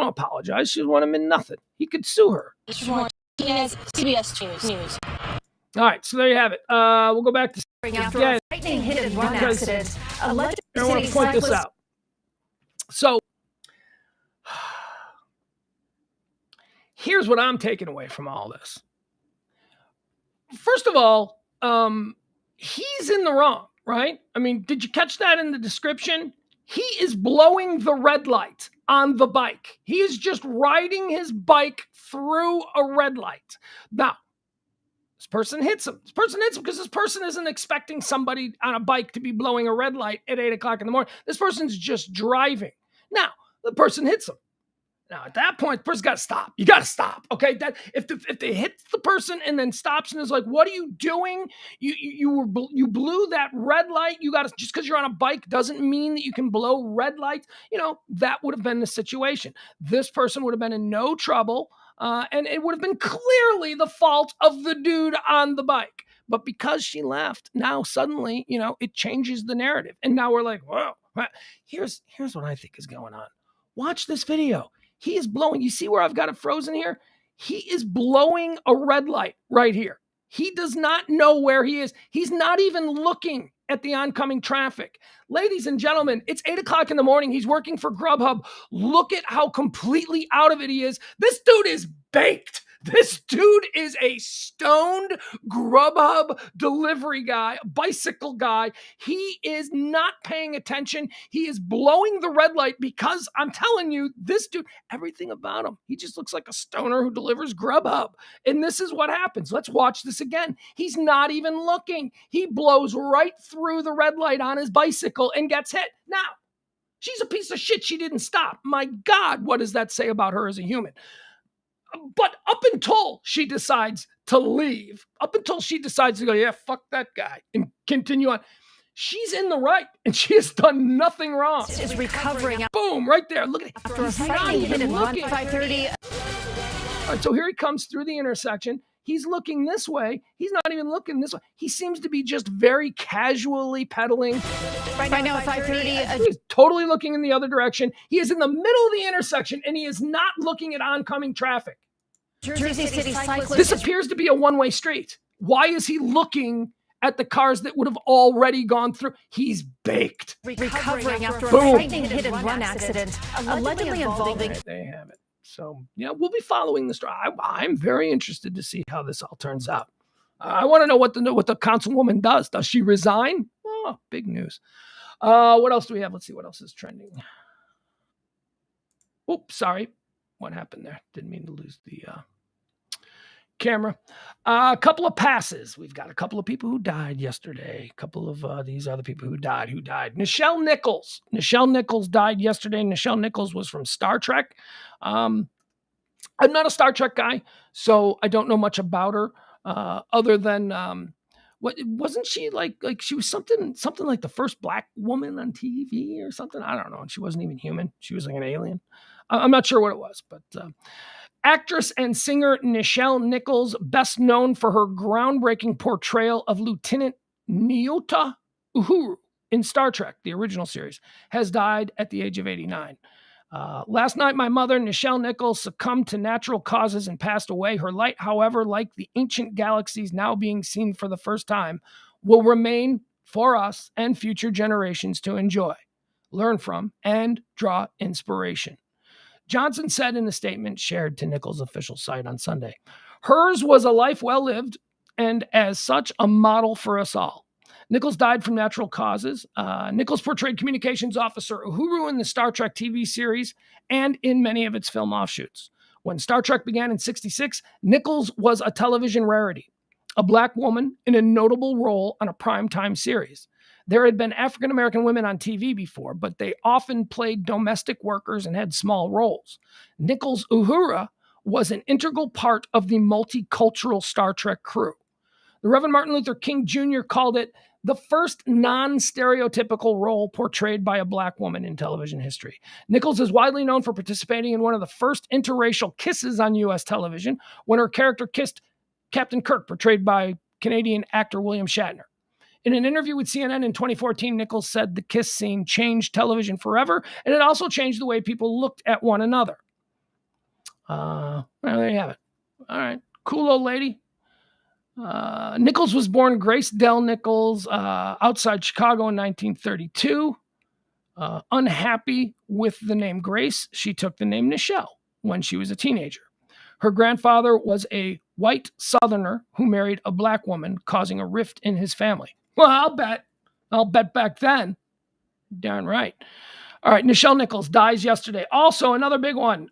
apologize. She doesn't want him in nothing. He could sue her. CBS News. All right, so there you have it. We'll go back to after a frightening hit-and-run accident. I want to point this out. So here's what I'm taking away from all this. First of all, he's in the wrong, right? I mean, did you catch that in the description? He is blowing the red light on the bike. He is just riding his bike through a red light. Now, this person hits him. This person hits him because this person isn't expecting somebody on a bike to be blowing a red light at 8 o'clock in the morning. This person's just driving. Now, the person hits him. Now, at that point, the person got to stop. You got to stop, okay? That if they hit the person and then stops and is like, "What are you doing? You blew that red light. You got to, just because you're on a bike doesn't mean that you can blow red lights." That would have been the situation. This person would have been in no trouble, and it would have been clearly the fault of the dude on the bike. But because she left, now suddenly, it changes the narrative, and now we're like, "Whoa!" Here's what I think is going on. Watch this video. He is blowing. You see where I've got it frozen here? He is blowing a red light right here. He does not know where he is. He's not even looking at the oncoming traffic. Ladies and gentlemen, it's 8 o'clock in the morning. He's working for Grubhub. Look at how completely out of it he is. This dude is baked. This dude is a stoned Grubhub delivery guy, bicycle guy. He is not paying attention. He is blowing the red light because I'm telling you, this dude, everything about him, he just looks like a stoner who delivers Grubhub. And this is what happens. Let's watch this again. He's not even looking. He blows right through the red light on his bicycle and gets hit. Now, she's a piece of shit. She didn't stop. My God, what does that say about her as a human? But up until she decides to leave, up until she decides to go, "Yeah, fuck that guy," and continue on, she's in the right, and she has done nothing wrong. Is recovering. Boom, right there. Look at it. After a He's not frightening hit even and run, looking. 5:30. All right, so here he comes through the intersection. He's looking this way. He's not even looking this way. He seems to be just very casually pedaling. Right now at 5:30. He's totally looking in the other direction. He is in the middle of the intersection, and he is not looking at oncoming traffic. Jersey City Cyclist. This appears to be a one-way street. Why is he looking at the cars that would have already gone through? He's baked. Recovering after a Boom. frightening hit and run accident, allegedly involving. Right, there you have it. So, we'll be following this. I'm very interested to see how this all turns out. I want to know what the councilwoman does. Does she resign? Oh, big news. What else do we have? Let's see what else is trending. Oops, sorry. What happened there? Didn't mean to lose the camera. A couple of passes. We've got a couple of people who died yesterday. A couple of these other people who died. Nichelle Nichols. Nichelle Nichols died yesterday. Nichelle Nichols was from Star Trek. I'm not a Star Trek guy, so I don't know much about her other than what wasn't she like she was something like the first black woman on TV or something? I don't know. And she wasn't even human. She was like an alien. I'm not sure what it was, but actress and singer Nichelle Nichols, best known for her groundbreaking portrayal of Lieutenant Nyota Uhuru in Star Trek, the original series, has died at the age of 89. Last night, my mother, Nichelle Nichols, succumbed to natural causes and passed away. Her light, however, like the ancient galaxies now being seen for the first time, will remain for us and future generations to enjoy, learn from, and draw inspiration. Johnson said in a statement shared to Nichols' official site on Sunday, "Hers was a life well lived, and as such, a model for us all." Nichols died from natural causes. Nichols portrayed communications officer Uhuru in the Star Trek TV series and in many of its film offshoots. When Star Trek began in '66, Nichols was a television rarity, a black woman in a notable role on a primetime series. There had been African-American women on TV before, but they often played domestic workers and had small roles. Nichols' Uhura was an integral part of the multicultural Star Trek crew. The Reverend Martin Luther King Jr. called it the first non-stereotypical role portrayed by a black woman in television history. Nichols is widely known for participating in one of the first interracial kisses on U.S. television when her character kissed Captain Kirk, portrayed by Canadian actor William Shatner. In an interview with CNN in 2014, Nichols said the kiss scene changed television forever, and it also changed the way people looked at one another. Well, there you have it. All right. Cool old lady. Nichols was born Grace Dell Nichols outside Chicago in 1932. Unhappy with the name Grace, she took the name Nichelle when she was a teenager. Her grandfather was a white Southerner who married a black woman, causing a rift in his family. Well, I'll bet back then. Darn right. All right, Nichelle Nichols dies yesterday. Also, another big one.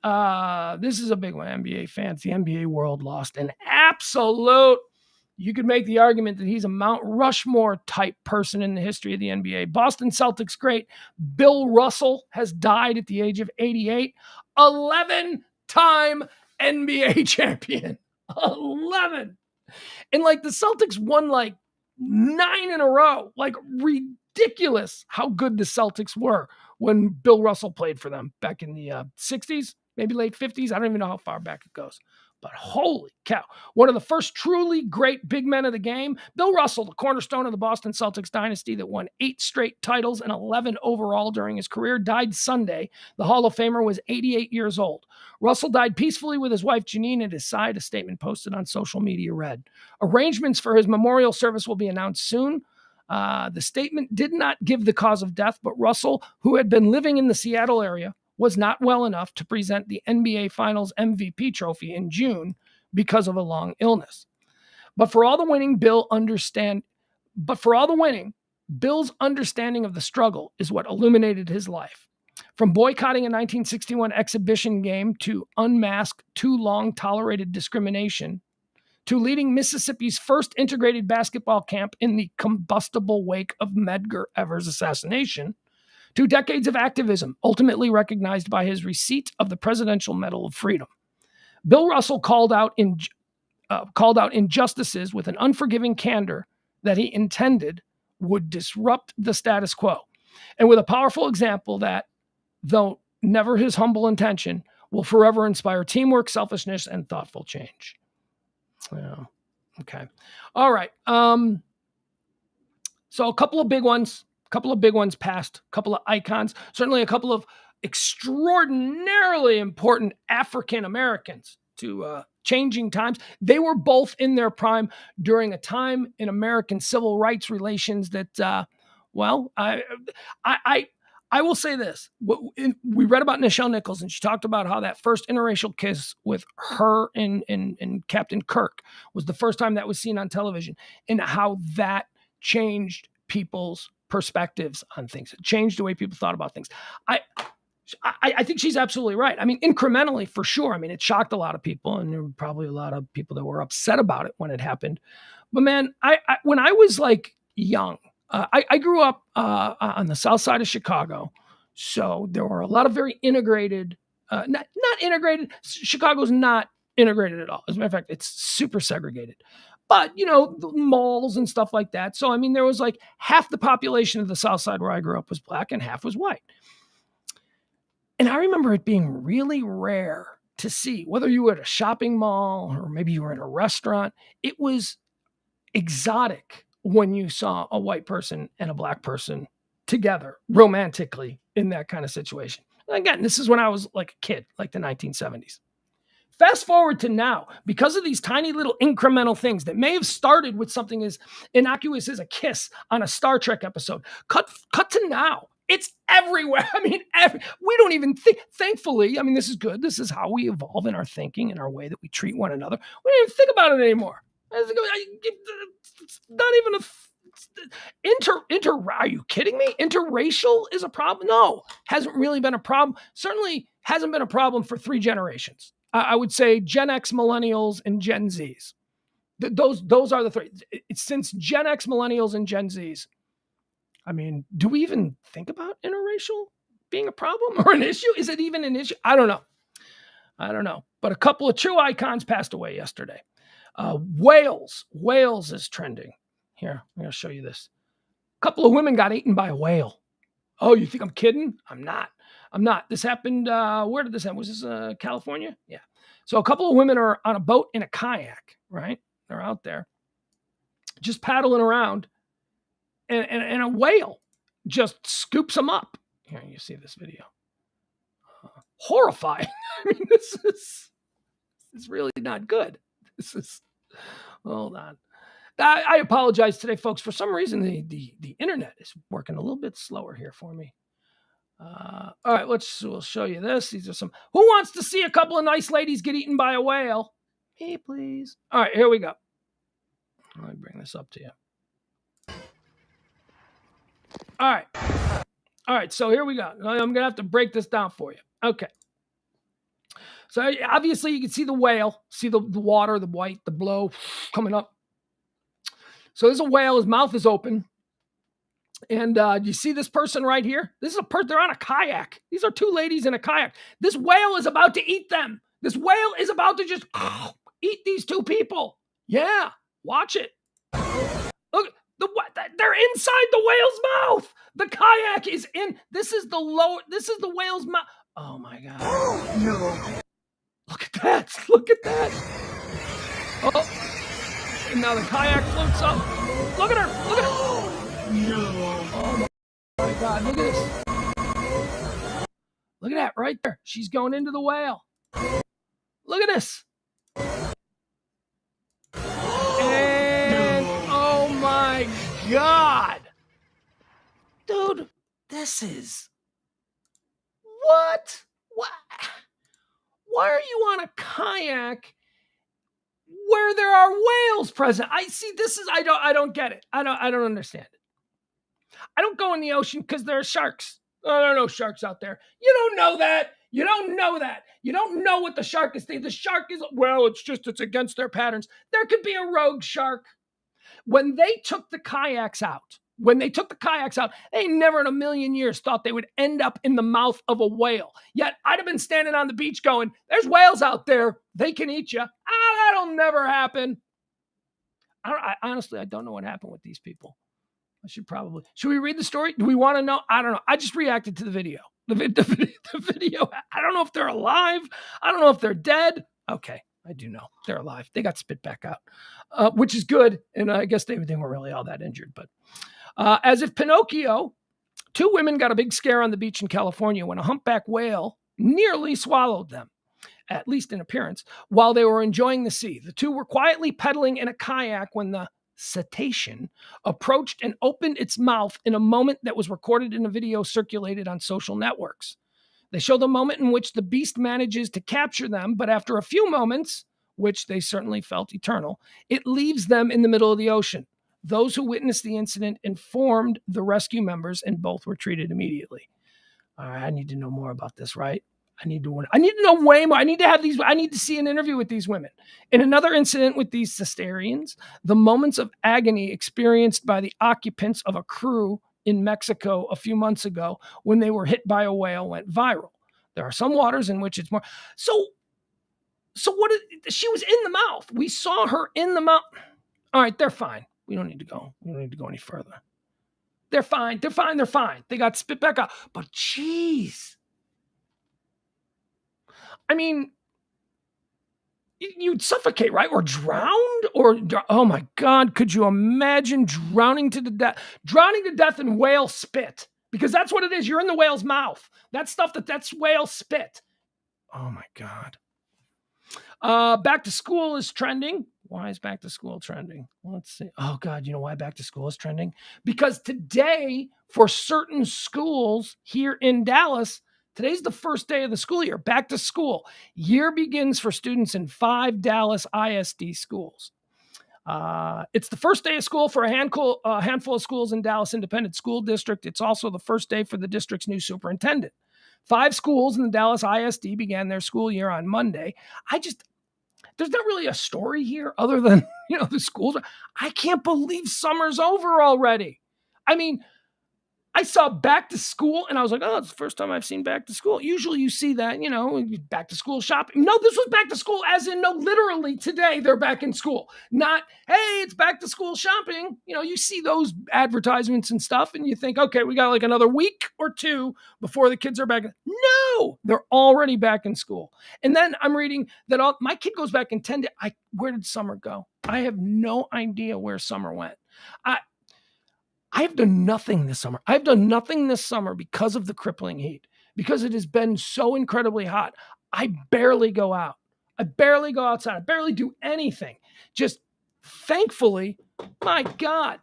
This is a big one. NBA fans, the NBA world lost an absolute. You could make the argument that he's a Mount Rushmore type person in the history of the NBA. Boston Celtics great Bill Russell has died at the age of 88. 11-time NBA champion. 11. And like the Celtics won like 9 in a row. Like ridiculous how good the Celtics were when Bill Russell played for them back in the 60s, maybe late 50s. I don't even know how far back it goes. But holy cow, one of the first truly great big men of the game, Bill Russell, the cornerstone of the Boston Celtics dynasty that won 8 straight titles and 11 overall during his career, died Sunday. The Hall of Famer was 88 years old. Russell died peacefully with his wife Janine at his side, a statement posted on social media read. Arrangements for his memorial service will be announced soon. The statement did not give the cause of death, but Russell, who had been living in the Seattle area, was not well enough to present the NBA Finals MVP trophy in June because of a long illness. But for all the winning, Bill's understanding of the struggle is what illuminated his life. From boycotting a 1961 exhibition game to unmask too long tolerated discrimination, to leading Mississippi's first integrated basketball camp in the combustible wake of Medgar Evers' assassination, 2 decades of activism, ultimately recognized by his receipt of the Presidential Medal of Freedom. Bill Russell called out injustices with an unforgiving candor that he intended would disrupt the status quo, and with a powerful example that, though never his humble intention, will forever inspire teamwork, selfishness, and thoughtful change. Yeah. Okay. All right. So a couple of big ones passed, a couple of icons, certainly a couple of extraordinarily important African Americans to changing times. They were both in their prime during a time in American civil rights relations that, I will say this. We read about Nichelle Nichols, and she talked about how that first interracial kiss with her and Captain Kirk was the first time that was seen on television, and how that changed people's perspectives on things. It changed the way people thought about things. I think she's absolutely right. I mean, incrementally, for sure. I mean, it shocked a lot of people, and there were probably a lot of people that were upset about it when it happened. But man, when I was like young, I grew up on the south side of Chicago. So there were a lot of very integrated, not integrated. Chicago's not integrated at all. As a matter of fact, it's super segregated. But, the malls and stuff like that. So, I mean, there was like half the population of the south side where I grew up was black and half was white. And I remember it being really rare to see, whether you were at a shopping mall or maybe you were in a restaurant, it was exotic when you saw a white person and a black person together romantically in that kind of situation. And again, this is when I was like a kid, like the 1970s. Fast forward to now, because of these tiny little incremental things that may have started with something as innocuous as a kiss on a Star Trek episode, cut to now. It's everywhere. I mean, we don't even think, thankfully, I mean, this is good. This is how we evolve in our thinking and our way that we treat one another. We don't even think about it anymore. It's not even are you kidding me? Interracial is a problem? No, hasn't really been a problem. Certainly hasn't been a problem for 3 generations. I would say Gen X, Millennials, and Gen Zs. Those are the 3. It's since Gen X, Millennials, and Gen Zs. I mean, do we even think about interracial being a problem or an issue? Is it even an issue? I don't know. But a couple of true icons passed away yesterday. Whales is trending. Here, I'm going to show you this. A couple of women got eaten by a whale. Oh, you think I'm kidding? I'm not. This happened, where did this happen? Was this California? Yeah. So a couple of women are on a boat in a kayak, right? They're out there just paddling around, and a whale just scoops them up. Here, you see this video. Horrifying. I mean, this is really not good. Hold on. I apologize today, folks. For some reason, the internet is working a little bit slower here for me. All right, we'll show you this. These are some. Who wants to see a couple of nice ladies get eaten by a whale? Hey, please. All right, here we go. Let me bring this up to you. All right. All right, so here we go. I'm going to have to break this down for you. Okay. So obviously you can see the whale, see the water, the white, the blow coming up. So there's a whale, his mouth is open. And you see this person right here? This is a person, they're on a kayak. These are two ladies in a kayak. This whale is about to eat them. This whale is about to just eat these two people. Yeah, watch it. Look, they're inside the whale's mouth. The kayak is in. This is the whale's mouth. Oh my God. No. Look at that. Look at that. Oh. And now the kayak floats up. Look at her. Look at her. No. Oh my God. Look at this. Look at that right there. She's going into the whale. Look at this. And oh my God. Dude, this is what? Why are you on a kayak where there are whales present? I see. This is. I don't get it. I don't understand it. I don't go in the ocean because there are sharks. Oh, there are no sharks out there. You don't know that. You don't know that. You don't know what the shark is thinking. The shark is, well, it's against their patterns. There could be a rogue shark. When they took the kayaks out, they never in a million years thought they would end up in the mouth of a whale. Yet I'd have been standing on the beach going, there's whales out there. They can eat you. That'll never happen. Honestly, I don't know what happened with these people. Should we read the story? Do we want to know? I don't know. I just reacted to the video. The video. I don't know if they're alive. I don't know if they're dead. Okay, I do know they're alive. They got spit back out, which is good. And I guess they weren't really all that injured. But as if Pinocchio, two women got a big scare on the beach in California when a humpback whale nearly swallowed them, at least in appearance, while they were enjoying the sea. The two were quietly pedaling in a kayak when the cetacean approached and opened its mouth in a moment that was recorded in a video circulated on social networks. They show the moment in which the beast manages to capture them, but after a few moments, which they certainly felt eternal, it leaves them in the middle of the ocean. Those who witnessed the incident informed the rescue members, and both were treated immediately. All right, I need to know more about this, right? I need to know way more. I need to see an interview with these women. In another incident with these cetaceans, the moments of agony experienced by the occupants of a crew in Mexico a few months ago when they were hit by a whale went viral. There are some waters in which it's more. So she was in the mouth. We saw her in the mouth. All right, they're fine. We don't need to go any further. They're fine. They got spit back out. But geez. I mean, you'd suffocate, right? Or drowned? Oh my God, could you imagine drowning to death in whale spit? Because that's what it is. You're in the whale's mouth. That's whale spit. Oh my God. Back to school is trending. Why is back to school trending? Let's see. Oh God, you know why back to school is trending? Because today, for certain schools here in Dallas, today's the first day of the school year. Back to school. Year begins for students in 5 Dallas ISD schools. It's the first day of school for a handful of schools in Dallas Independent School District. It's also the first day for the district's new superintendent. 5 schools in the Dallas ISD began their school year on Monday. There's not really a story here other than, the schools. I can't believe summer's over already. I mean, I saw back to school and I was like, oh, it's the first time I've seen back to school. Usually you see that, back to school shopping. No, this was back to school as in, no, literally today they're back in school. Not, hey, it's back to school shopping. You see those advertisements and stuff and you think, okay, we got like another week or 2 before the kids are back. No, they're already back in school. And then I'm reading that my kid goes back in 10 days. Where did summer go? I have no idea where summer went. I've done nothing this summer. I've done nothing this summer because of the crippling heat, because it has been so incredibly hot. I barely go out. I barely go outside. I barely do anything. Just thankfully, my God,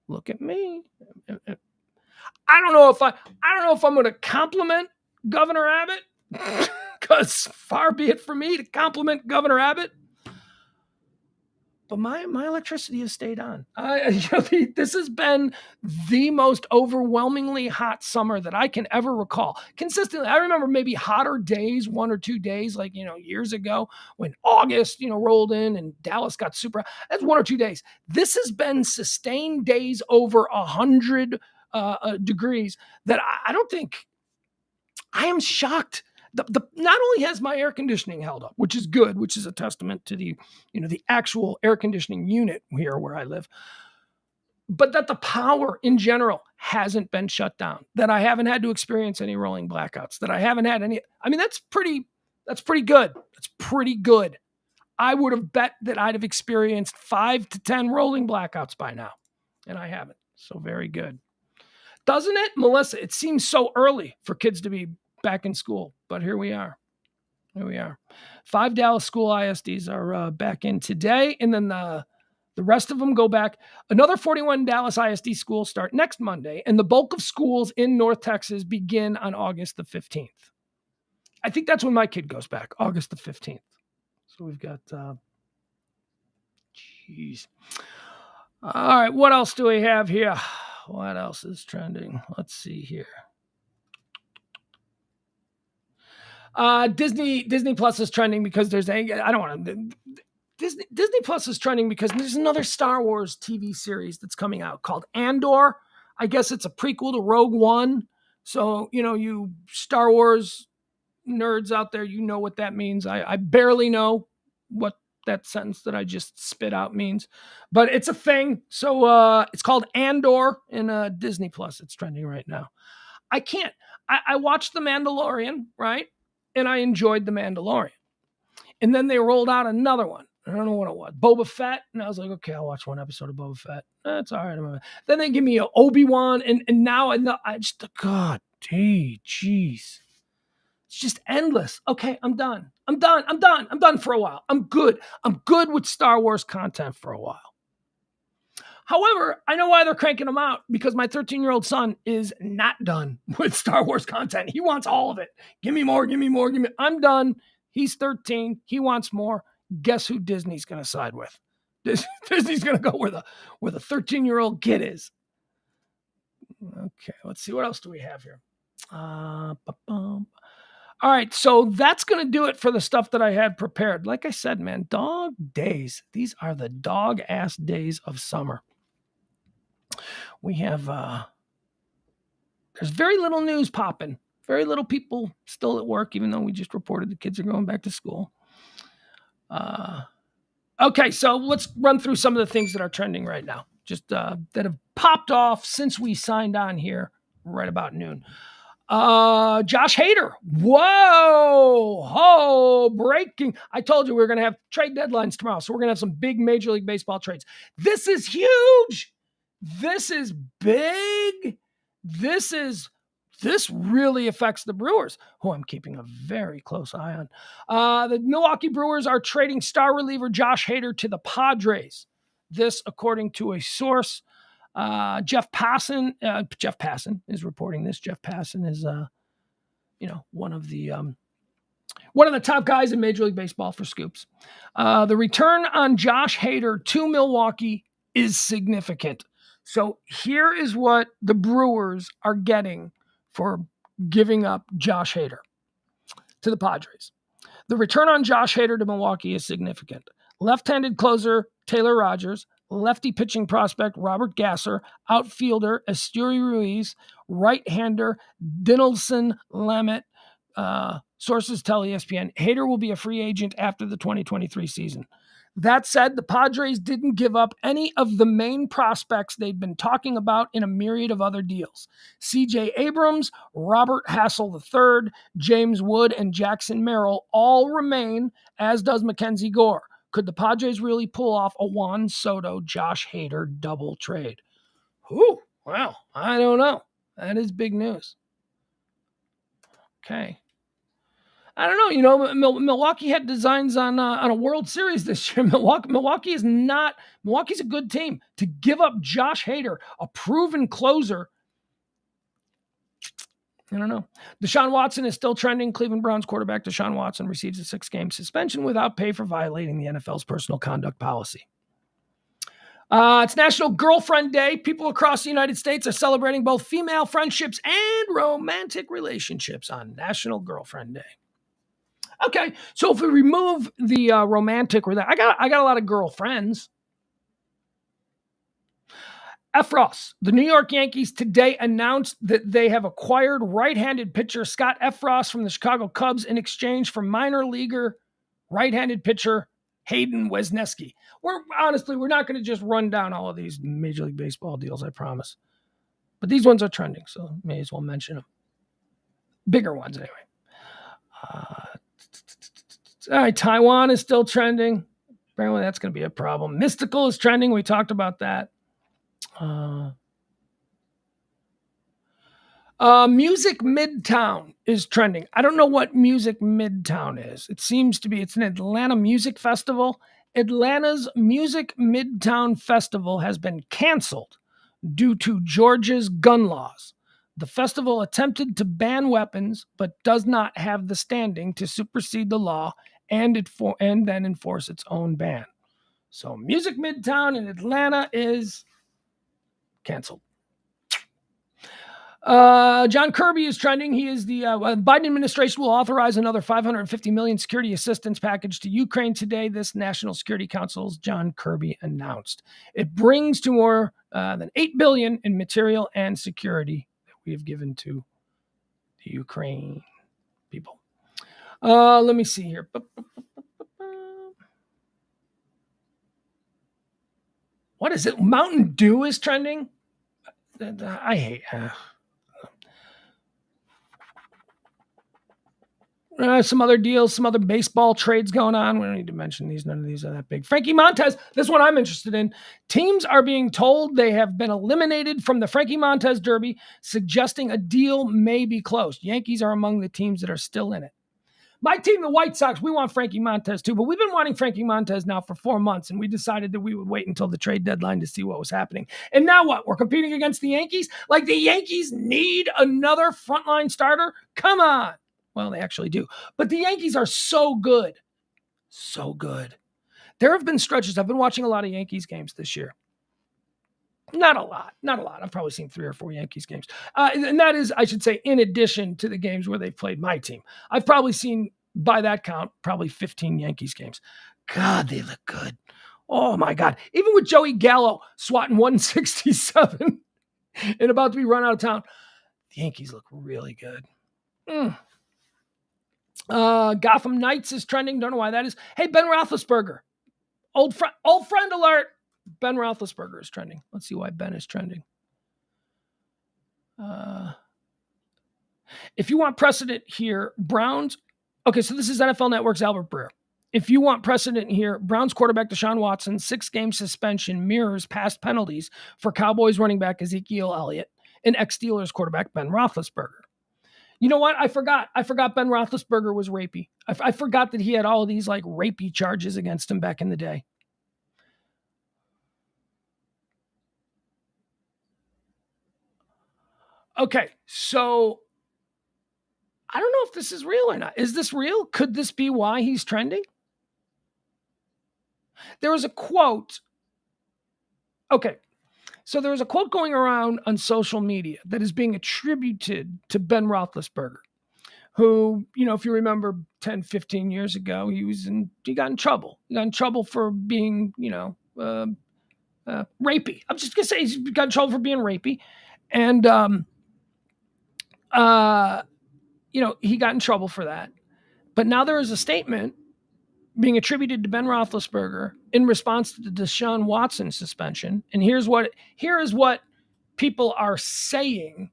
look at me. I don't know if I'm going to compliment Governor Abbott, because far be it from me to compliment Governor Abbott. But my electricity has stayed on. This has been the most overwhelmingly hot summer that I can ever recall. Consistently, I remember maybe hotter days, 1 or 2 days, like, years ago when August, rolled in and Dallas got super. That's 1 or 2 days. This has been sustained days over 100 degrees that I don't think. I am shocked. Not only has my air conditioning held up, which is good, which is a testament to the actual air conditioning unit here where I live, but that the power in general hasn't been shut down, that I haven't had to experience any rolling blackouts, that I haven't had any. I mean, that's pretty good. That's pretty good. I would have bet that I'd have experienced 5 to 10 rolling blackouts by now, and I haven't. So very good. Doesn't it, Melissa? It seems so early for kids to be back in school, but here we are. 5 Dallas school ISDs are back in today, and then the rest of them go back. Another 41 Dallas ISD schools start next Monday, and the bulk of schools in North Texas begin on August the 15th. I think that's when my kid goes back, August the 15th. So we've got, All right, what else do we have here? What else is trending? Let's see here. Disney Plus is trending because there's Disney Plus is trending because there's another Star Wars TV series that's coming out called Andor. I guess it's a prequel to Rogue One. So, you Star Wars nerds out there, you know what that means. I barely know what that sentence that I just spit out means, but it's a thing. So it's called Andor in Disney Plus. It's trending right now. I watched The Mandalorian, right? And I enjoyed The Mandalorian. And then they rolled out another one. I don't know what it was. Boba Fett. And I was like, okay, I'll watch one episode of Boba Fett. That's all right. Then they give me an Obi-Wan. And now I just, God, jeez. It's just endless. Okay, I'm done. I'm done for a while. I'm good with Star Wars content for a while. However, I know why they're cranking them out, because my 13-year-old son is not done with Star Wars content. He wants all of it. Give me more. I'm done. He's 13. He wants more. Guess who Disney's going to side with? Disney's going to go where the 13-year-old kid is. Okay, let's see. What else do we have here? All right, so that's going to do it for the stuff that I had prepared. Like I said, man, dog days. These are the dog-ass days of summer. We have, there's very little news popping. Very little people still at work, even though we just reported the kids are going back to school. Okay, so let's run through some of the things that are trending right now. Just that have popped off since we signed on here right about noon. Josh Hader. Whoa, breaking. I told you we were going to have trade deadlines tomorrow, so we're going to have some big Major League Baseball trades. This is huge. This is big. This really affects the Brewers, who I'm keeping a very close eye on. The Milwaukee Brewers are trading star reliever Josh Hader to the Padres. This, according to a source. Jeff Passan is reporting this. Jeff Passan is, one of the top guys in Major League Baseball for scoops. The return on Josh Hader to Milwaukee is significant. So here is what the Brewers are getting for giving up Josh Hader to the Padres. The return on Josh Hader to Milwaukee is significant. Left-handed closer Taylor Rogers, lefty pitching prospect Robert Gasser, outfielder Esteury Ruiz, right-hander Dinelson Lamet. Sources tell ESPN Hader will be a free agent after the 2023 season. That said, the Padres didn't give up any of the main prospects they'd been talking about in a myriad of other deals. C.J. Abrams, Robert Hassel III, James Wood, and Jackson Merrill all remain, as does Mackenzie Gore. Could the Padres really pull off a Juan Soto, Josh Hader double trade? Ooh, well, I don't know. That is big news. Okay. I don't know. Milwaukee had designs on a World Series this year. Milwaukee's a good team. To give up Josh Hader, a proven closer, I don't know. Deshaun Watson is still trending. Cleveland Browns quarterback Deshaun Watson receives a 6-game suspension without pay for violating the NFL's personal conduct policy. It's National Girlfriend Day. People across the United States are celebrating both female friendships and romantic relationships on National Girlfriend Day. Okay, so if we remove the romantic, I got a lot of girlfriends. Effross, the New York Yankees today announced that they have acquired right-handed pitcher Scott Effross from the Chicago Cubs in exchange for minor leaguer right-handed pitcher Hayden Wesneski. We're not going to just run down all of these Major League Baseball deals, I promise. But these ones are trending, so may as well mention them. Bigger ones, anyway. All right, Taiwan is still trending. Apparently that's going to be a problem. Mystical is trending. We talked about that. Music Midtown is trending. I don't know what Music Midtown is. It seems to be, it's an Atlanta music festival. Atlanta's Music Midtown Festival has been canceled due to Georgia's gun laws. The festival attempted to ban weapons, but does not have the standing to supersede the law and then enforce its own ban. So Music Midtown in Atlanta is canceled. John Kirby is trending. He is the Biden administration will authorize another $550 million security assistance package to Ukraine today. This National Security Council's John Kirby announced. It brings to more than $8 billion in material and security that we have given to the Ukraine people. Let me see here. What is it? Mountain Dew is trending. I hate. Some other deals, some other baseball trades going on. We don't need to mention these. None of these are that big. Frankie Montes, this one I'm interested in. Teams are being told they have been eliminated from the Frankie Montes Derby, suggesting a deal may be closed. Yankees are among the teams that are still in it. My team, the White Sox, we want Frankie Montes too, but we've been wanting Frankie Montes now for 4 months, and we decided that we would wait until the trade deadline to see what was happening. And now what? We're competing against the Yankees? Like the Yankees need another frontline starter? Come on. Well, they actually do. But the Yankees are so good. So good. There have been stretches. I've been watching a lot of Yankees games this year. Not a lot. I've probably seen 3 or 4 Yankees games. And that is, I should say, in addition to the games where they've played my team. I've probably seen, by that count, probably 15 Yankees games. God, they look good. Oh, my God. Even with Joey Gallo swatting 167 and about to be run out of town, the Yankees look really good. Gotham Knights is trending. Don't know why that is. Hey, Ben Roethlisberger. Old friend alert. Ben Roethlisberger is trending. Let's see why Ben is trending. If you want precedent here, Browns. Okay, so this is NFL Network's Albert Breer. If you want precedent here, Browns quarterback Deshaun Watson, 6-game suspension mirrors past penalties for Cowboys running back Ezekiel Elliott and ex-Steelers quarterback Ben Roethlisberger. You know what? I forgot Ben Roethlisberger was rapey. I forgot that he had all of these like rapey charges against him back in the day. Okay, so I don't know if this is real or not. Is this real? Could this be why he's trending? There was a quote. Okay, so there was a quote going around on social media that is being attributed to Ben Roethlisberger, who, if you remember 10, 15 years ago, he got in trouble. He got in trouble for being, rapey. I'm just going to say he got in trouble for being rapey. And, he got in trouble for that. But now there is a statement being attributed to Ben Roethlisberger in response to the Deshaun Watson suspension. And here is what people are saying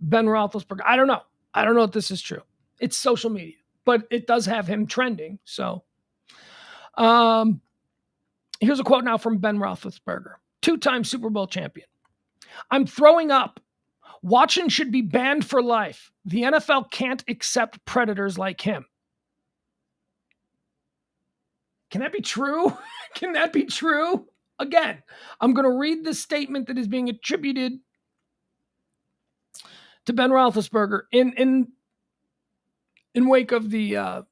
Ben Roethlisberger. I don't know if this is true. It's social media, but it does have him trending. So here's a quote now from Ben Roethlisberger, 2-time Super Bowl champion. I'm throwing up. Watson should be banned for life. The NFL can't accept predators like him. Can that be true? Can that be true? Again, I'm going to read the statement that is being attributed to Ben Roethlisberger in wake of the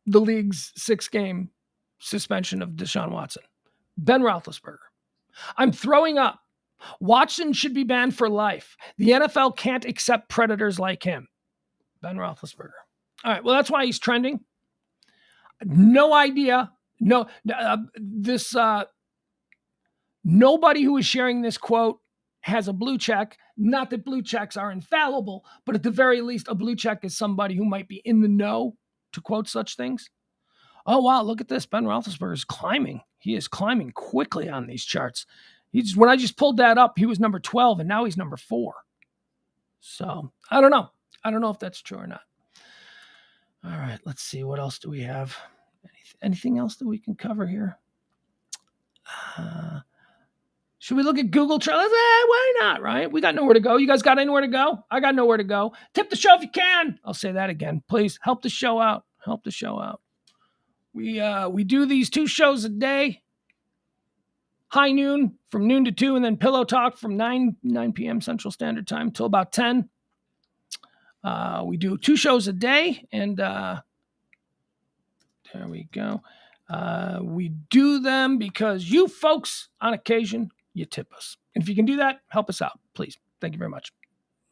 league's 6-game suspension of Deshaun Watson. Ben Roethlisberger. I'm throwing up. Watson should be banned for life. The NFL can't accept predators like him. Ben Roethlisberger. All right, well, that's why he's trending. No idea. Nobody who is sharing this quote has a blue check. Not that blue checks are infallible, but at the very least, a blue check is somebody who might be in the know to quote such things. Oh, wow, look at this. Ben Roethlisberger is climbing. He is climbing quickly on these charts. When I just pulled that up, he was number 12, and now he's number 4. So, I don't know. I don't know if that's true or not. All right, let's see. What else do we have? Anything else that we can cover here? Should we look at Google Trends? Why not, right? We got nowhere to go. You guys got anywhere to go? I got nowhere to go. Tip the show if you can. I'll say that again. Please help the show out. Help the show out. We do these 2 shows a day. High noon from noon to 2, and then Pillow Talk from 9 p.m. Central Standard Time till about 10. We do 2 shows a day, and there we go. We do them because you folks, on occasion, you tip us. And if you can do that, help us out, please. Thank you very much.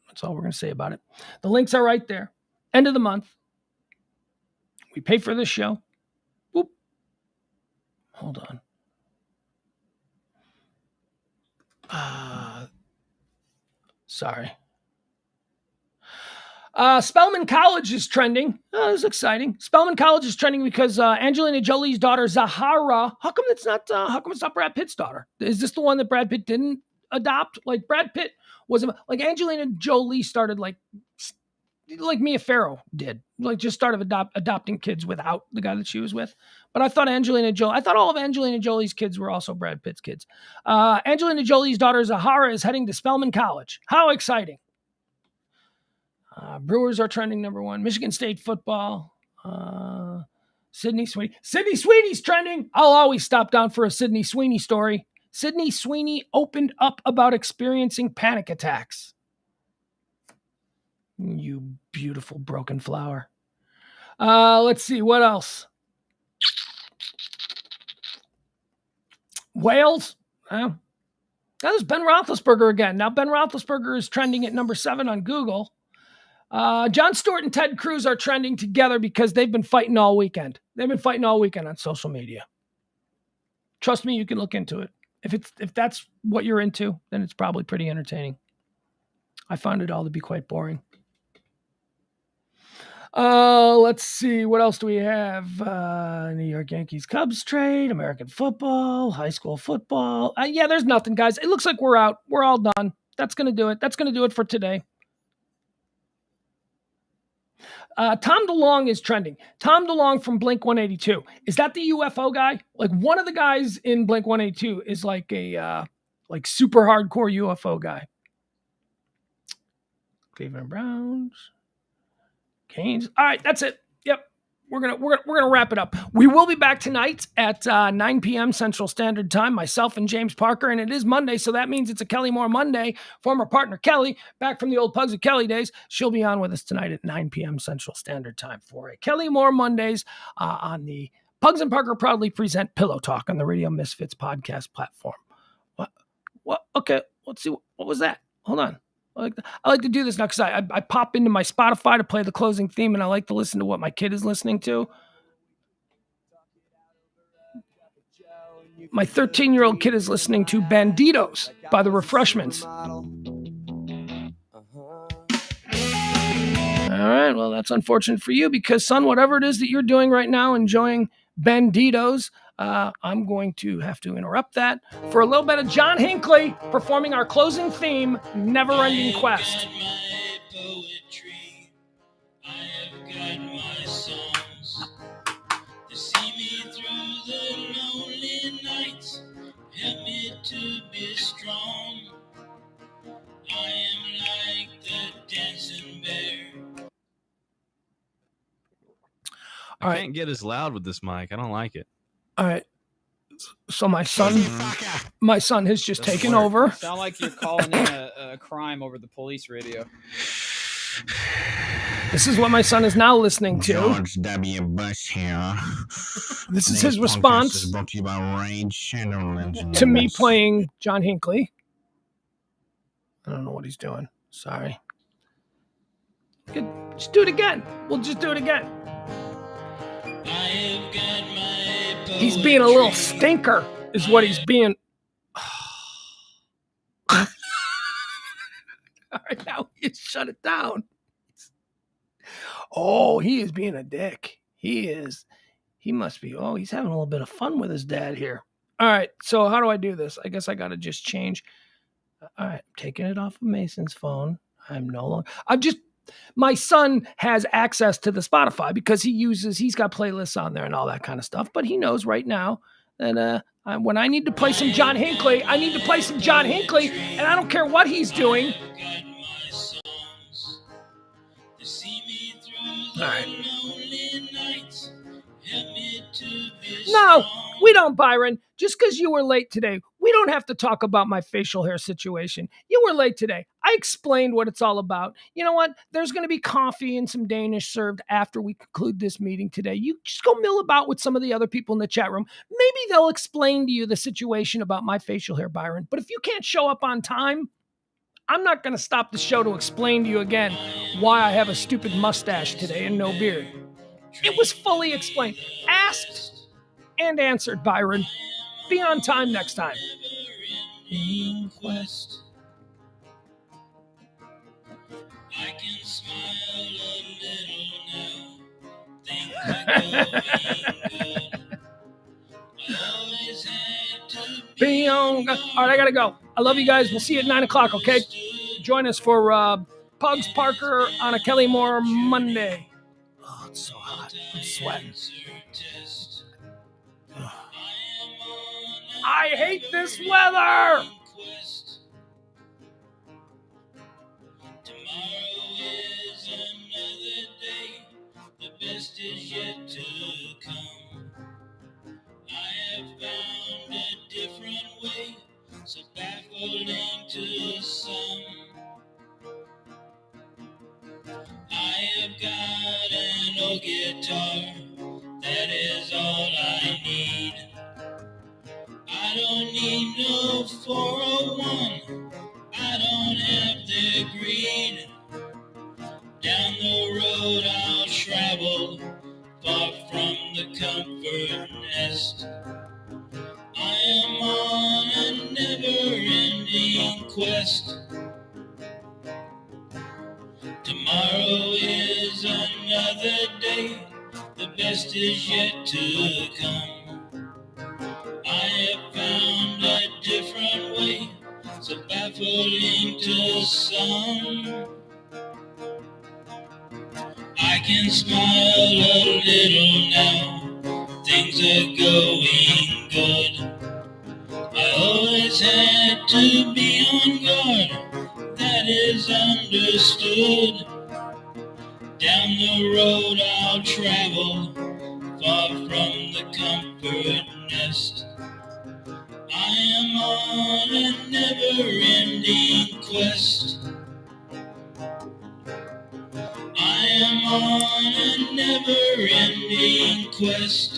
That's all we're going to say about it. The links are right there. End of the month. We pay for this show. Whoop. Hold on. Sorry. Spelman College is trending. Oh, this is exciting. Spelman College is trending because Angelina Jolie's daughter, Zahara. How come it's not Brad Pitt's daughter? Is this the one that Brad Pitt didn't adopt? Like Brad Pitt was like Angelina Jolie started like Mia Farrow did. Like just started adopting kids without the guy that she was with. But I thought all of Angelina Jolie's kids were also Brad Pitt's kids. Angelina Jolie's daughter, Zahara, is heading to Spelman College. How exciting. Brewers are trending number 1. Michigan State football. Sydney Sweeney. Sydney Sweeney's trending. I'll always stop down for a Sydney Sweeney story. Sydney Sweeney opened up about experiencing panic attacks. You beautiful broken flower. Let's see. What else? Wales. That was Ben Roethlisberger again. Now Ben Roethlisberger is trending at number 7 on Google. Jon Stewart and Ted Cruz are trending together because they've been fighting all weekend. They've been fighting all weekend on social media. Trust me, you can look into it. If that's what you're into, then it's probably pretty entertaining. I found it all to be quite boring. Let's see. What else do we have? New York Yankees Cubs trade, American football, high school football. Yeah, there's nothing, guys. It looks like we're out. We're all done. That's going to do it. That's going to do it for today. Tom DeLonge is trending. Tom DeLonge from Blink-182. Is that the UFO guy? Like one of the guys in Blink-182 is like a super hardcore UFO guy. Cleveland Browns. Canes. All right, that's it. Yep. We're gonna wrap it up. We will be back tonight at 9 p.m. Central Standard Time, myself and James Parker, and it is Monday, so that means it's a Kelly Moore Monday. Former partner Kelly, back from the old Pugs of Kelly days, she'll be on with us tonight at 9 p.m. Central Standard Time for a Kelly Moore Mondays on the Pugs and Parker proudly present Pillow Talk on the Radio Misfits podcast platform. What? Okay, let's see. What was that? Hold on. I like to do this now because I pop into my Spotify to play the closing theme, and I like to listen to what my kid is listening to. My 13-year-old kid is listening to Banditos by the Refreshments. All right, well, that's unfortunate for you because, son, whatever it is that you're doing right now, enjoying Banditos, I'm going to have to interrupt that for a little bit of John Hinckley performing our closing theme, Never Ending Quest. I can't get as loud with this mic. I don't like it. All right. So my son has just taken over. Sound like you're calling in a crime over the police radio. This is what my son is now listening to. George W. Bush here. This is his response Is brought to you by Rage Legends. to me playing John Hinckley. I don't know what he's doing. Sorry. Good. Just do it again. We'll just do it again. He's being a little stinker, is what he's being. All right, now you shut it down. Oh, he is being a dick. He is. He must be. Oh, he's having a little bit of fun with his dad here. All right, so how do I do this? I guess I got to just change. All right, I'm taking it off of Mason's phone. I'm no longer. My son has access to the Spotify because he's got playlists on there and all that kind of stuff. But he knows right now that when I need to play some John Hinckley, I need to play some John Hinckley, and I don't care what he's doing. All right. No, we don't, Byron. Just because you were late today, we don't have to talk about my facial hair situation. You were late today. I explained what it's all about. You know what? There's going to be coffee and some Danish served after we conclude this meeting today. You just go mill about with some of the other people in the chat room. Maybe they'll explain to you the situation about my facial hair, Byron. But if you can't show up on time, I'm not going to stop the show to explain to you again why I have a stupid mustache today and no beard. It was fully explained. Asked and answered, Byron. Be on time next time. Be on. All right, I got to go. I love you guys. We'll see you at 9 o'clock, okay? Join us for Pugs Parker on a Kelly Moore Monday. Oh, it's so hot. I'm sweating. I hate this weather. Best is yet to come. I have found a different way, so baffling to some. I have got an old guitar, that is all I need. I don't need no 401, I don't have the greed. Down the road I'll travel, far from the comfort nest. I am on a never-ending quest. Tomorrow is another day, the best is yet to come. I have found a different way, so baffling to some. I can smile a little now, things are going good. I always had to be on guard, that is understood. Down the road I'll travel, far from the comfort nest. I am on a never-ending quest. I am on a never-ending quest.